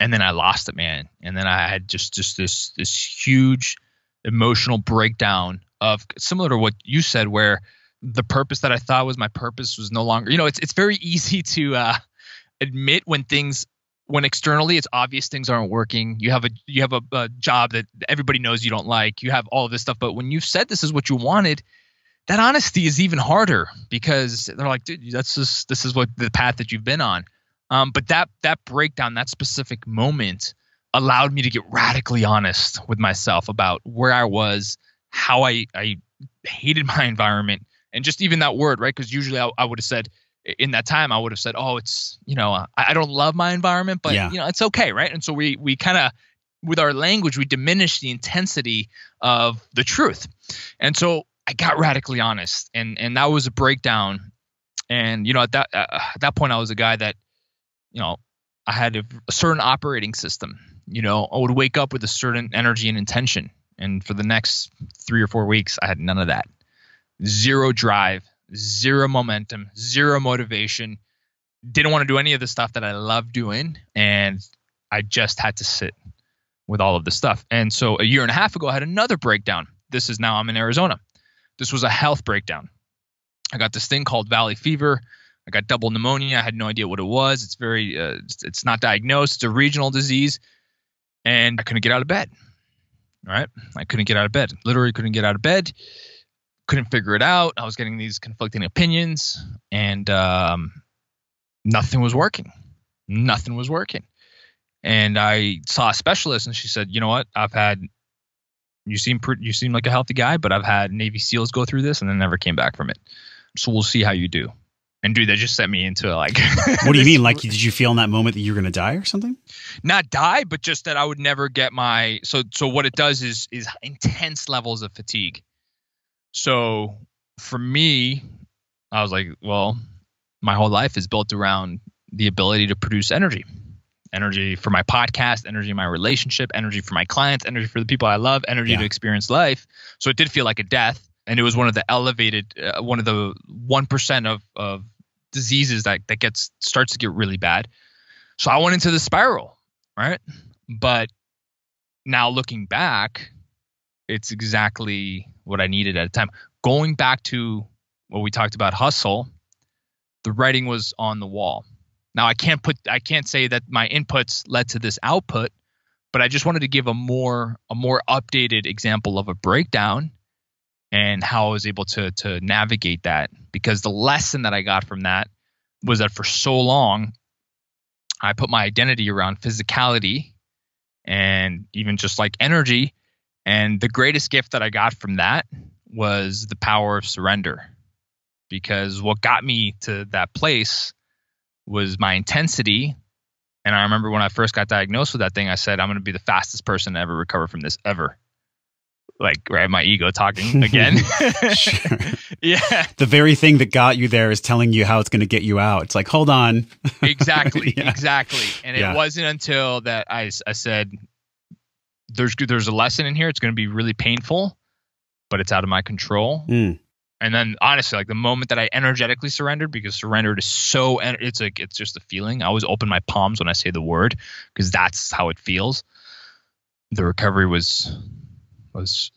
Speaker 1: And then I lost it, man. And then I had just this huge emotional breakdown of similar to what you said, where the purpose that I thought was my purpose was no longer. It's very easy to admit when externally it's obvious things aren't working. You have a job that everybody knows you don't like. You have all of this stuff, but when you've said this is what you wanted, that honesty is even harder because they're like, dude, this is what the path that you've been on. But that breakdown, that specific moment, allowed me to get radically honest with myself about where I was, how I hated my environment, and just even that word, right? Because usually I would have said. In that time, I would have said, "Oh, it's I don't love my environment, but it's okay, right?" And so we kind of, with our language, we diminish the intensity of the truth. And so I got radically honest, and that was a breakdown. And at that point, I was a guy that, I had a certain operating system. I would wake up with a certain energy and intention, and for the next 3 or 4 weeks, I had none of that. Zero drive. Zero momentum, zero motivation, didn't want to do any of the stuff that I love doing. And I just had to sit with all of this stuff. And so a year and a half ago, I had another breakdown. I'm in Arizona. This was a health breakdown. I got this thing called valley fever. I got double pneumonia. I had no idea what it was. It's not diagnosed. It's a regional disease. and I couldn't get out of bed. Right? I couldn't get out of bed. Literally couldn't get out of bed. Couldn't figure it out. I was getting these conflicting opinions, and nothing was working. Nothing was working. And I saw a specialist, and she said, "You know what? You seem like a healthy guy, but I've had Navy SEALs go through this, and then never came back from it. So we'll see how you do." And dude, that just sent me into like.
Speaker 3: What do you mean? Like, did you feel in that moment that you were going to die or something?
Speaker 1: Not die, but just that I would never get my. So what it does is intense levels of fatigue. So for me, I was like, well, my whole life is built around the ability to produce energy for my podcast, energy in my relationship, energy for my clients, energy for the people I love, energy to experience life. So it did feel like a death. And it was one of the elevated, one of the 1% of diseases that starts to get really bad. So I went into the spiral, right? But now looking back, it's exactly what I needed at the time. Going back to what we talked about, hustle, the writing was on the wall. Now I can't say that my inputs led to this output, but I just wanted to give a more updated example of a breakdown and how I was able to navigate that. Because the lesson that I got from that was that for so long, I put my identity around physicality and even just like energy. And the greatest gift that I got from that was the power of surrender. Because what got me to that place was my intensity. And I remember when I first got diagnosed with that thing, I said, I'm going to be the fastest person to ever recover from this ever. Like, right, my ego talking again.
Speaker 3: Sure.
Speaker 1: Yeah.
Speaker 3: The very thing that got you there is telling you how it's going to get you out. It's like, hold on.
Speaker 1: Exactly.
Speaker 3: Yeah.
Speaker 1: Exactly. And it wasn't until that I said, there's a lesson in here. It's going to be really painful, but it's out of my control. And then honestly, like the moment that I energetically surrendered, because surrendered is so, it's just a feeling. I always open my palms when I say the word, because that's how it feels. The recovery was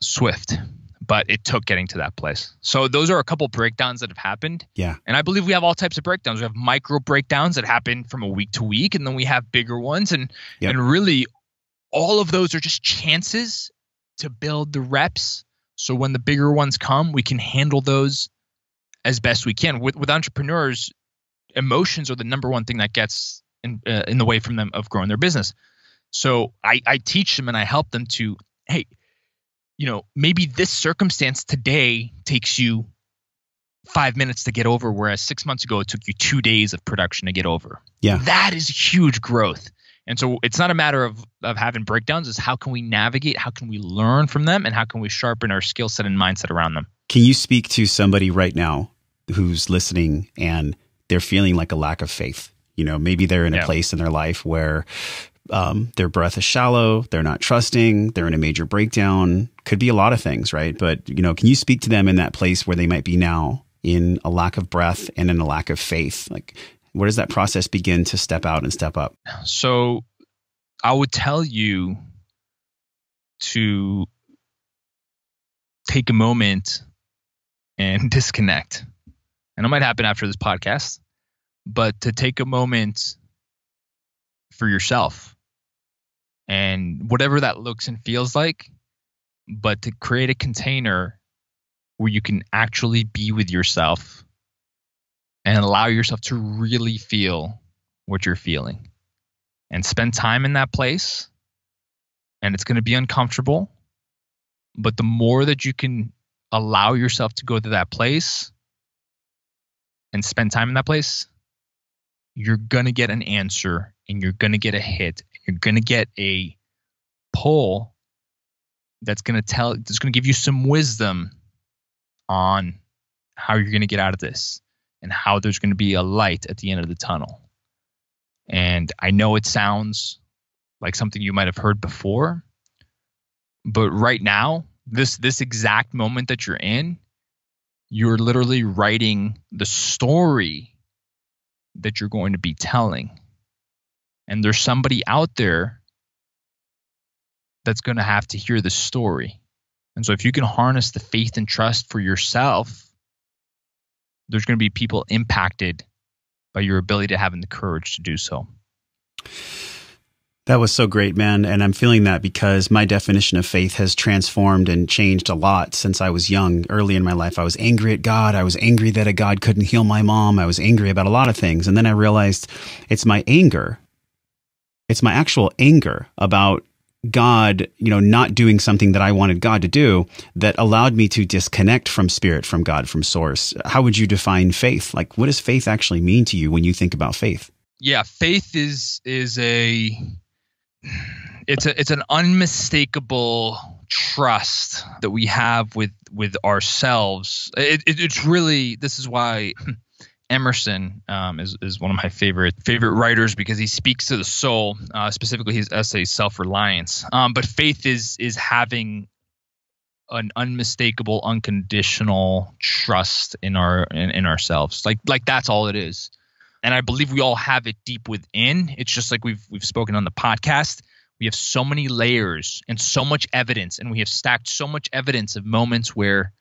Speaker 1: swift, but it took getting to that place. So those are a couple breakdowns that have happened.
Speaker 3: Yeah.
Speaker 1: And I believe we have all types of breakdowns. We have micro breakdowns that happen from a week to week, and then we have bigger ones. And really all of those are just chances to build the reps. So when the bigger ones come, we can handle those as best we can. With entrepreneurs, emotions are the number one thing that gets in the way from them of growing their business. So I teach them and I help them to, hey, maybe this circumstance today takes you 5 minutes to get over, whereas 6 months ago, it took you 2 days of production to get over.
Speaker 3: Yeah.
Speaker 1: That is huge growth. And so it's not a matter of having breakdowns. It's how can we navigate, how can we learn from them, and how can we sharpen our skill set and mindset around them?
Speaker 3: Can you speak to somebody right now who's listening and they're feeling like a lack of faith? Maybe they're in a place in their life where their breath is shallow, they're not trusting, they're in a major breakdown. Could be a lot of things, right? But, can you speak to them in that place where they might be now in a lack of breath and in a lack of faith? Like, where does that process begin to step out and step up?
Speaker 1: So I would tell you to take a moment and disconnect. And it might happen after this podcast, but to take a moment for yourself and whatever that looks and feels like, but to create a container where you can actually be with yourself and allow yourself to really feel what you're feeling and spend time in that place. And it's going to be uncomfortable, but the more that you can allow yourself to go to that place and spend time in that place, you're going to get an answer and you're going to get a hit. You're going to get a pull that's going to give you some wisdom on how you're going to get out of this and how there's going to be a light at the end of the tunnel. And I know it sounds like something you might have heard before, but right now, this exact moment that you're in, you're literally writing the story that you're going to be telling. And there's somebody out there that's going to have to hear the story. And so if you can harness the faith and trust for yourself, there's going to be people impacted by your ability to having the courage to do so.
Speaker 3: That was so great, man. And I'm feeling that because my definition of faith has transformed and changed a lot since I was young. Early in my life, I was angry at God. I was angry that a God couldn't heal my mom. I was angry about a lot of things. And then I realized it's my anger. It's my actual anger about God, not doing something that I wanted God to do that allowed me to disconnect from spirit, from God, from source. How would you define faith? Like, what does faith actually mean to you when you think about faith?
Speaker 1: Yeah, faith is it's an unmistakable trust that we have with ourselves. It's really, this is why Emerson is one of my favorite writers, because he speaks to the soul, specifically his essay Self-Reliance. But faith is having an unmistakable, unconditional trust in ourselves. Like that's all it is. And I believe we all have it deep within. It's just like we've spoken on the podcast. We have so many layers and so much evidence, and we have stacked so much evidence of moments where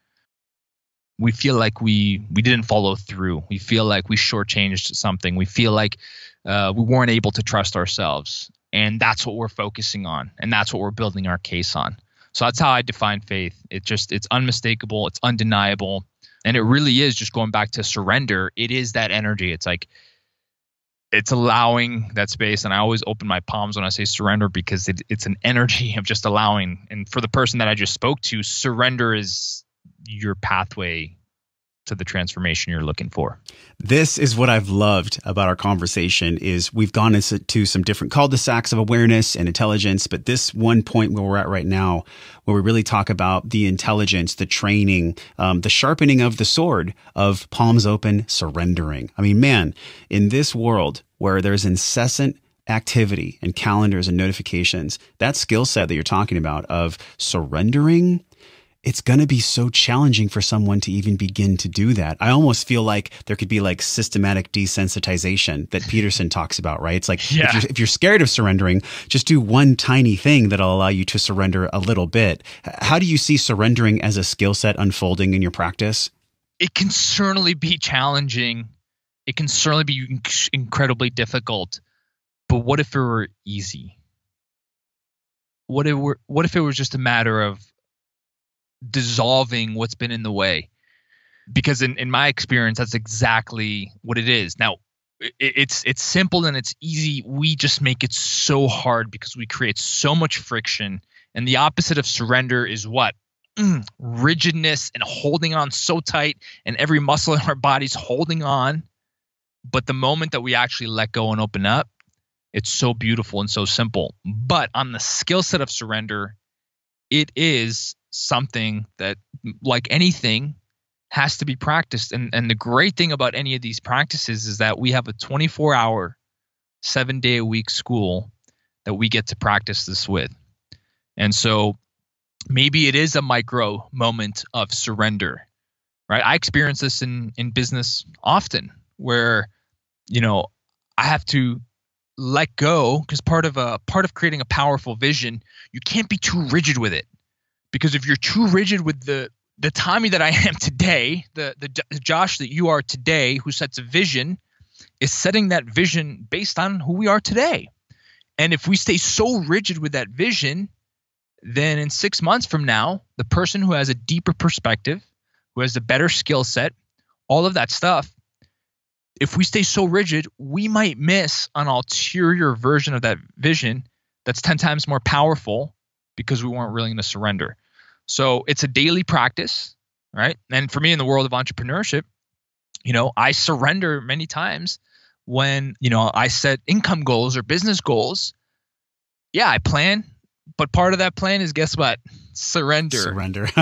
Speaker 1: we feel like we didn't follow through. We feel like we shortchanged something. We feel like we weren't able to trust ourselves. And that's what we're focusing on. And that's what we're building our case on. So that's how I define faith. It's unmistakable. It's undeniable. And it really is just going back to surrender. It is that energy. It's like, it's allowing that space. And I always open my palms when I say surrender, because it's an energy of just allowing. And for the person that I just spoke to, surrender is your pathway to the transformation you're looking for.
Speaker 3: This is what I've loved about our conversation is we've gone into some different cul-de-sacs of awareness and intelligence, but this one point where we're at right now, where we really talk about the intelligence, the training, the sharpening of the sword of palms open, surrendering. I mean, man, in this world where there's incessant activity and calendars and notifications, that skill set that you're talking about of surrendering, it's going to be so challenging for someone to even begin to do that. I almost feel like there could be like systematic desensitization that Peterson talks about, right? It's like, if you're scared of surrendering, just do one tiny thing that'll allow you to surrender a little bit. How do you see surrendering as a skill set unfolding in your practice?
Speaker 1: It can certainly be challenging. It can certainly be incredibly difficult. But what if it were easy? What if it was just a matter of dissolving what's been in the way? Because in my experience, that's exactly what it is. Now, it's simple and it's easy. We just make it so hard because we create so much friction. And the opposite of surrender is what? Rigidness and holding on so tight, and every muscle in our body's holding on. But the moment that we actually let go and open up, it's so beautiful and so simple. But on the skill set of surrender, it is something that, like anything, has to be practiced. And the great thing about any of these practices is that we have a 24-hour, 7-day-a-week school that we get to practice this with. And so maybe it is a micro moment of surrender, right? I experience this in business often, where, I have to let go, because part of creating a powerful vision, you can't be too rigid with it. Because if you're too rigid with the Tommy that I am today, the Josh that you are today, who sets a vision, is setting that vision based on who we are today. And if we stay so rigid with that vision, then in 6 months from now, the person who has a deeper perspective, who has a better skill set, all of that stuff, if we stay so rigid, we might miss an ulterior version of that vision that's 10 times more powerful, because we weren't willing to surrender. So it's a daily practice, right? And for me, in the world of entrepreneurship, I surrender many times when, I set income goals or business goals. Yeah, I plan, but part of that plan is, guess what? Surrender.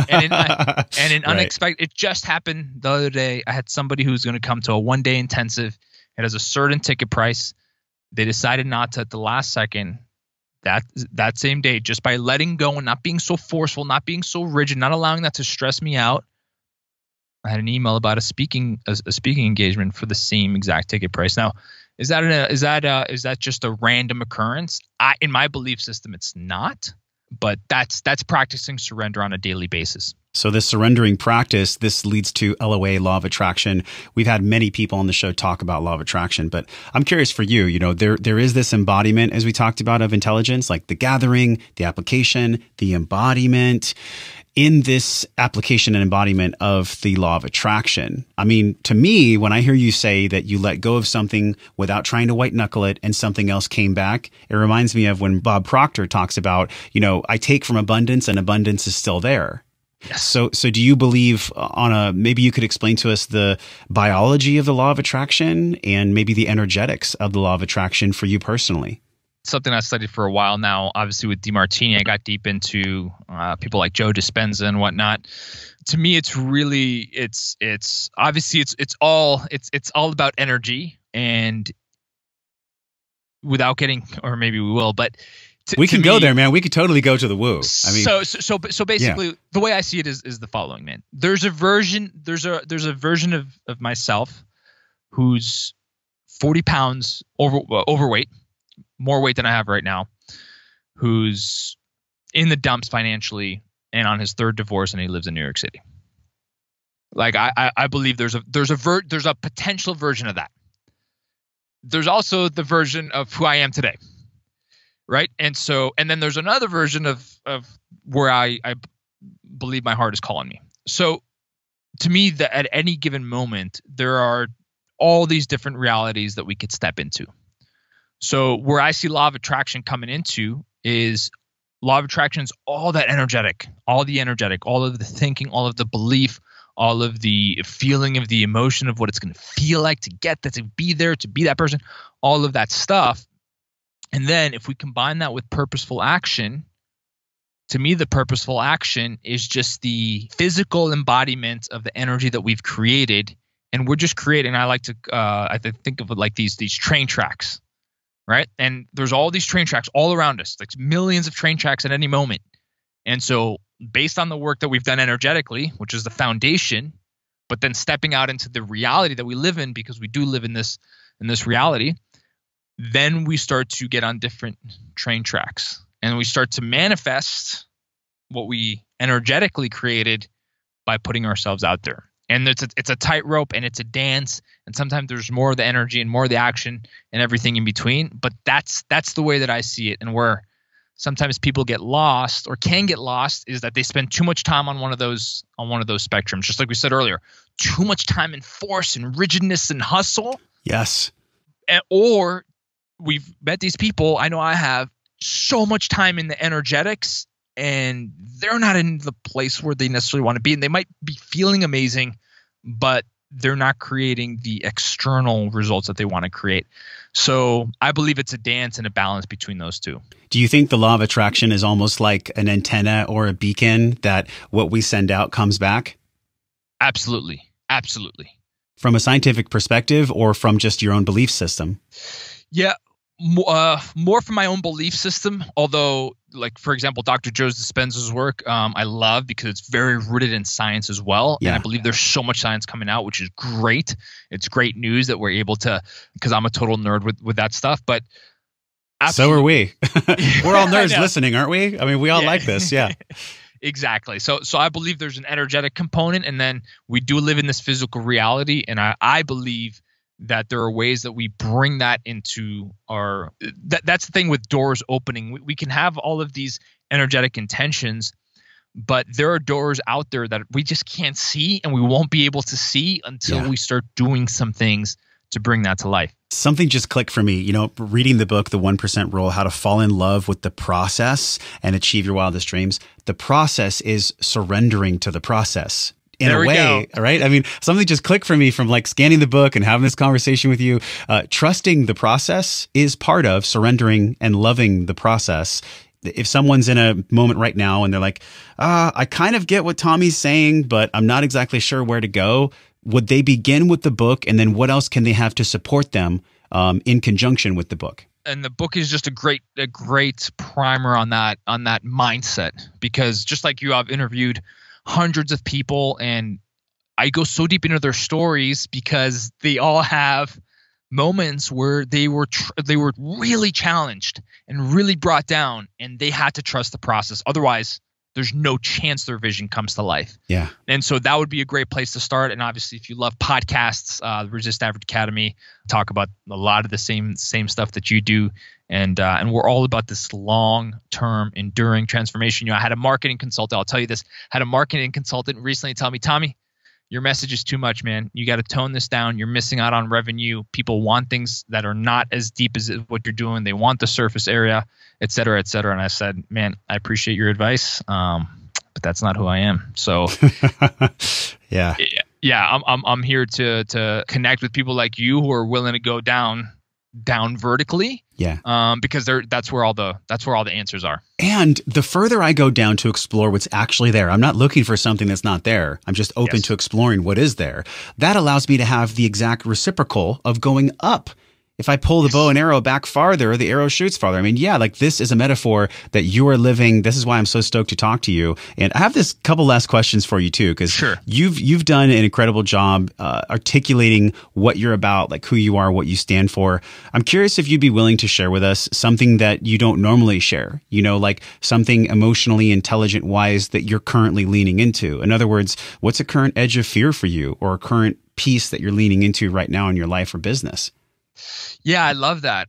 Speaker 1: And in unexpected, it just happened the other day. I had somebody who's going to come to a 1-day intensive. It has a certain ticket price. They decided not to at the last second. That same day, just by letting go and not being so forceful, not being so rigid, not allowing that to stress me out, I had an email about a speaking engagement for the same exact ticket price. Now, is that just a random occurrence? In my belief system, it's not. But that's practicing surrender on a daily basis.
Speaker 3: So this surrendering practice, this leads to LOA, law of attraction. We've had many people on the show talk about law of attraction, but I'm curious for you, there is this embodiment, as we talked about, of intelligence, like the gathering, the application, the embodiment. In this application and embodiment of the law of attraction, I mean, to me, when I hear you say that you let go of something without trying to white knuckle it and something else came back, it reminds me of when Bob Proctor talks about, I take from abundance and abundance is still there.
Speaker 1: Yes.
Speaker 3: So do you believe maybe you could explain to us the biology of the law of attraction and maybe the energetics of the law of attraction for you personally?
Speaker 1: Something I studied for a while now. Obviously, with DeMartini, I got deep into people like Joe Dispenza and whatnot. To me, it's really it's all about energy, and without getting, or maybe we will, but
Speaker 3: we can go there, man. We could totally go to the woo. I mean,
Speaker 1: so basically, the way I see it is the following, man. There's a version of myself who's 40 pounds overweight. More weight than I have right now, who's in the dumps financially and on his third divorce, and he lives in New York City. Like I believe there's a potential version of that. There's also the version of who I am today, right? And then there's another version of where I believe my heart is calling me. So to me, that at any given moment, there are all these different realities that we could step into. So where I see law of attraction coming into is law of attraction is all that energetic, all of the thinking, all of the belief, all of the feeling of the emotion of what it's going to feel like to get that, to be there, to be that person, all of that stuff. And then if we combine that with purposeful action, to me, the purposeful action is just the physical embodiment of the energy that we've created. And we're just creating, I like to think of it like these train tracks. Right. And there's all these train tracks all around us, like millions of train tracks at any moment. And so based on the work that we've done energetically, which is the foundation, but then stepping out into the reality that we live in, because we do live in this reality, then we start to get on different train tracks and we start to manifest what we energetically created by putting ourselves out there. And it's a tightrope and it's a dance. And sometimes there's more of the energy and more of the action and everything in between. But that's the way that I see it. And where sometimes people get lost or can get lost is that they spend too much time on one of those spectrums. Just like we said earlier, too much time in force and rigidness and hustle.
Speaker 3: Yes.
Speaker 1: Or we've met these people. I know I have so much time in the energetics, and they're not in the place where they necessarily want to be. And they might be feeling amazing, but they're not creating the external results that they want to create. So I believe it's a dance and a balance between those two.
Speaker 3: Do you think the law of attraction is almost like an antenna or a beacon that what we send out comes back?
Speaker 1: Absolutely. Absolutely.
Speaker 3: From a scientific perspective or from just your own belief system?
Speaker 1: Yeah. More from my own belief system, although, like, for example, Dr. Joe Dispenza's work, I love because it's very rooted in science as well. Yeah. And I believe there's so much science coming out, which is great. It's great news that we're able to, because I'm a total nerd with that stuff. But
Speaker 3: so are we. We're all nerds listening, aren't we? I mean, we all like this. Yeah.
Speaker 1: Exactly. So I believe there's an energetic component, and then we do live in this physical reality. And I believe that there are ways that we bring that into our that's the thing with doors opening. We can have all of these energetic intentions, but there are doors out there that we just can't see, and we won't be able to see until we start doing some things to bring that to life.
Speaker 3: Something just clicked for me, reading the book, The 1% Rule, How to Fall in Love with the Process and Achieve Your Wildest Dreams. The process is surrendering to the process. In a way, right? I mean, something just clicked for me from like scanning the book and having this conversation with you. Trusting the process is part of surrendering and loving the process. If someone's in a moment right now and they're like, I kind of get what Tommy's saying, but I'm not exactly sure where to go, would they begin with the book? And then what else can they have to support them in conjunction with the book?
Speaker 1: And the book is just a great primer on that mindset, because just like you, I've interviewed hundreds of people, and I go so deep into their stories because they all have moments where they were really challenged and really brought down, and they had to trust the process. Otherwise, there's no chance their vision comes to life.
Speaker 3: Yeah.
Speaker 1: And so that would be a great place to start. And obviously, if you love podcasts, the Resist Average Academy talk about a lot of the same stuff that you do. And we're all about this long-term, enduring transformation. I had a marketing consultant. I'll tell you this. Had a marketing consultant recently tell me, Tommy, your message is too much, man. You got to tone this down. You're missing out on revenue. People want things that are not as deep as what you're doing. They want the surface area, et cetera, et cetera. And I said, man, I appreciate your advice, but that's not who I am. So,
Speaker 3: yeah,
Speaker 1: I'm here to connect with people like you who are willing to go down vertically.
Speaker 3: Yeah.
Speaker 1: Because that's where all the answers are.
Speaker 3: And the further I go down to explore what's actually there, I'm not looking for something that's not there. I'm just open to exploring what is there. That allows me to have the exact reciprocal of going up. If I pull the bow and arrow back farther, the arrow shoots farther. I mean, yeah, like this is a metaphor that you are living. This is why I'm so stoked to talk to you. And I have this couple last questions for you too, because you've done an incredible job articulating what you're about, like who you are, what you stand for. I'm curious if you'd be willing to share with us something that you don't normally share, like something emotionally intelligent wise that you're currently leaning into. In other words, what's a current edge of fear for you or a current piece that you're leaning into right now in your life or business?
Speaker 1: Yeah, I love that.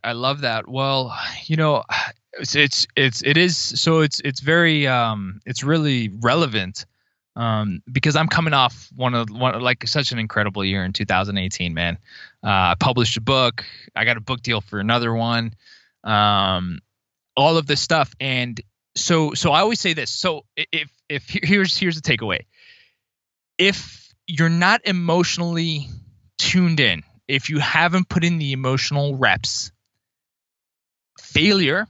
Speaker 1: Well, it's very it's really relevant because I'm coming off one like such an incredible year in 2018, man. I published a book. I got a book deal for another one. All of this stuff, and so I always say this. So if here's the takeaway. If you're not emotionally tuned in, if you haven't put in the emotional reps, failure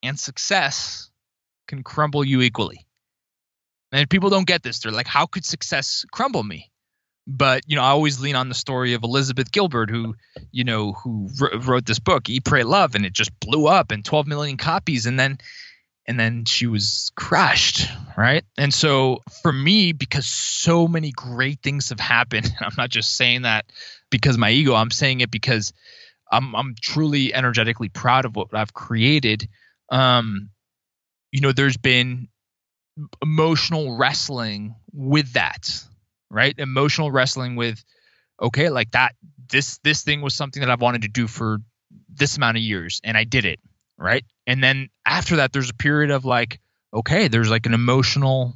Speaker 1: and success can crumble you equally. And people don't get this. They're like, how could success crumble me? But, I always lean on the story of Elizabeth Gilbert, who wrote this book, Eat, Pray, Love, and it just blew up in 12 million copies. And then she was crushed, right? And so for me, because so many great things have happened, I'm not just saying that because of my ego, I'm saying it because I'm truly energetically proud of what I've created. There's been emotional wrestling with that, right? Emotional wrestling with, okay, like that, this thing was something that I've wanted to do for this amount of years, and I did it, right? And then after that, there's a period of like, okay, there's like an emotional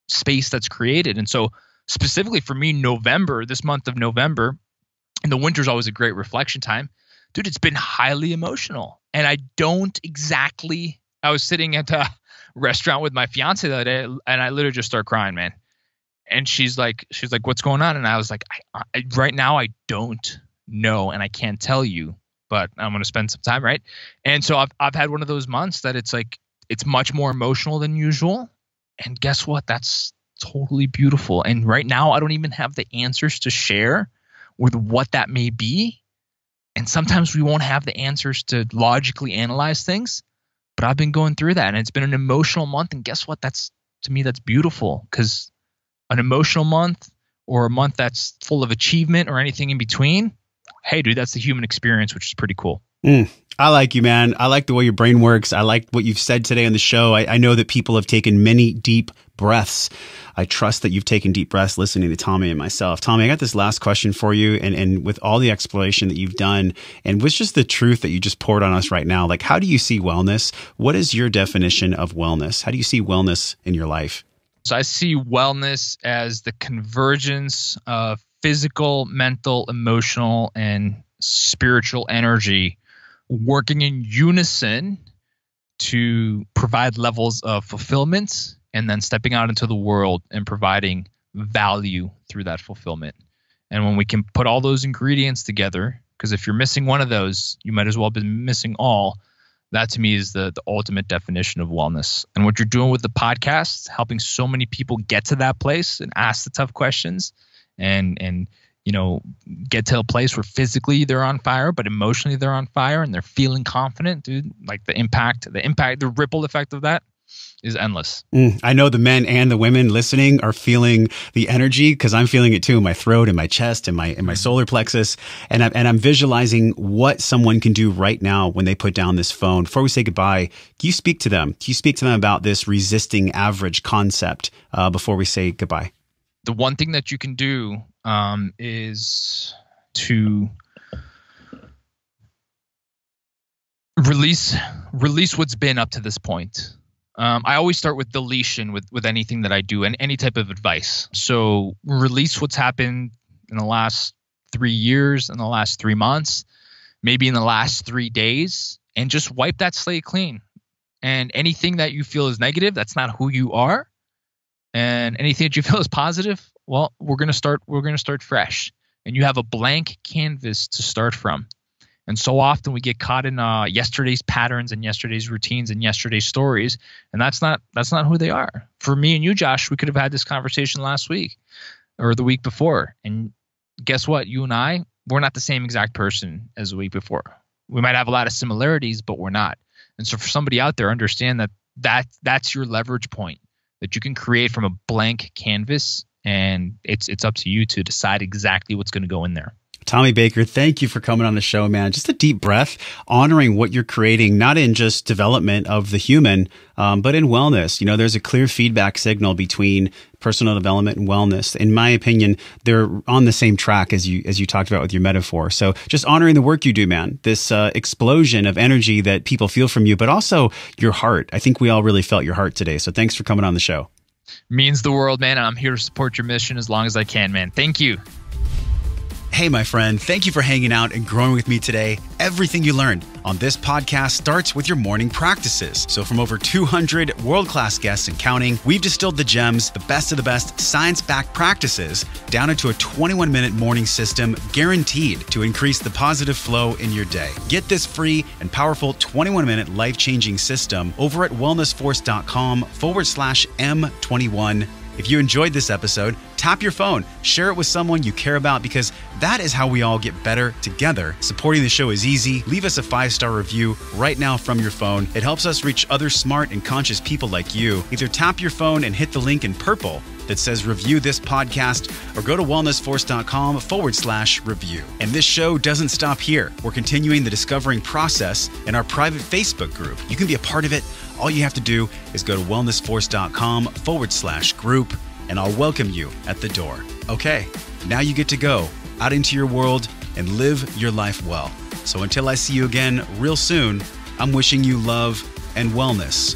Speaker 1: space that's created. And so specifically for me, this month of November, and the winter's always a great reflection time, dude, it's been highly emotional. And I was sitting at a restaurant with my fiance the other day, and I literally just started crying, man. And she's like, what's going on? And I was like, I right now, I don't know, and I can't tell you, but I'm going to spend some time, right? And so I've had one of those months that it's like, it's much more emotional than usual. And guess what? That's totally beautiful. And right now, I don't even have the answers to share with what that may be. And sometimes we won't have the answers to logically analyze things, but I've been going through that, and it's been an emotional month. And guess what? To me, that's beautiful, because an emotional month or a month that's full of achievement or anything in between, hey, dude, that's the human experience, which is pretty cool.
Speaker 3: I like you, man. I like the way your brain works. I like what you've said today on the show. I know that people have taken many deep breaths. I trust that you've taken deep breaths listening to Tommy and myself. Tommy, I got this last question for you. And with all the exploration that you've done, and with just the truth that you just poured on us right now, like, how do you see wellness? What is your definition of wellness? How do you see wellness in your life?
Speaker 1: So I see wellness as the convergence of physical, mental, emotional, and spiritual energy working in unison to provide levels of fulfillment, and then stepping out into the world and providing value through that fulfillment. And when we can put all those ingredients together, because if you're missing one of those, you might as well be missing all. That to me is the ultimate definition of wellness. And what you're doing with the podcast, helping so many people get to that place and ask the tough questions and get to a place where physically they're on fire, but emotionally they're on fire and they're feeling confident, dude. Like the impact, the ripple effect of that, is endless.
Speaker 3: I know the men and the women listening are feeling the energy, because I'm feeling it too in my throat, in my chest, in my solar plexus, and I'm visualizing what someone can do right now when they put down this phone. Before we say goodbye, can you speak to them? Can you speak to them about this resisting average concept before we say goodbye?
Speaker 1: The one thing that you can do is to release what's been up to this point. I always start with deletion with anything that I do and any type of advice. So release what's happened in the last 3 years, in the last 3 months, maybe in the last 3 days, and just wipe that slate clean. And anything that you feel is negative, that's not who you are. And anything that you feel is positive, well, we're gonna start fresh. And you have a blank canvas to start from. And so often we get caught in yesterday's patterns and yesterday's routines and yesterday's stories, and that's not who they are. For me and you, Josh, we could have had this conversation last week or the week before, and guess what? You and I, we're not the same exact person as the week before. We might have a lot of similarities, but we're not. And so for somebody out there, understand that's your leverage point that you can create from a blank canvas, and it's up to you to decide exactly what's going to go in there.
Speaker 3: Tommy Baker, thank you for coming on the show, man. Just a deep breath, honoring what you're creating, not in just development of the human, but in wellness. You know, there's a clear feedback signal between personal development and wellness. In my opinion, they're on the same track as you talked about with your metaphor. So just honoring the work you do, man, this explosion of energy that people feel from you, but also your heart. I think we all really felt your heart today. So thanks for coming on the show.
Speaker 1: Means the world, man. And I'm here to support your mission as long as I can, man. Thank you.
Speaker 3: Hey, my friend, thank you for hanging out and growing with me today. Everything you learned on this podcast starts with your morning practices. So from over 200 world-class guests and counting, we've distilled the gems, the best of the best science-backed practices down into a 21-minute morning system guaranteed to increase the positive flow in your day. Get this free and powerful 21-minute life-changing system over at wellnessforce.com/M21. If you enjoyed this episode, tap your phone, share it with someone you care about, because that is how we all get better together. Supporting the show is easy. Leave us a 5-star review right now from your phone. It helps us reach other smart and conscious people like you. Either tap your phone and hit the link in purple that says review this podcast, or go to wellnessforce.com/review. And this show doesn't stop here. We're continuing the discovering process in our private Facebook group. You can be a part of it. All you have to do is go to wellnessforce.com/group, and I'll welcome you at the door. Okay, now you get to go out into your world and live your life well. So until I see you again real soon, I'm wishing you love and wellness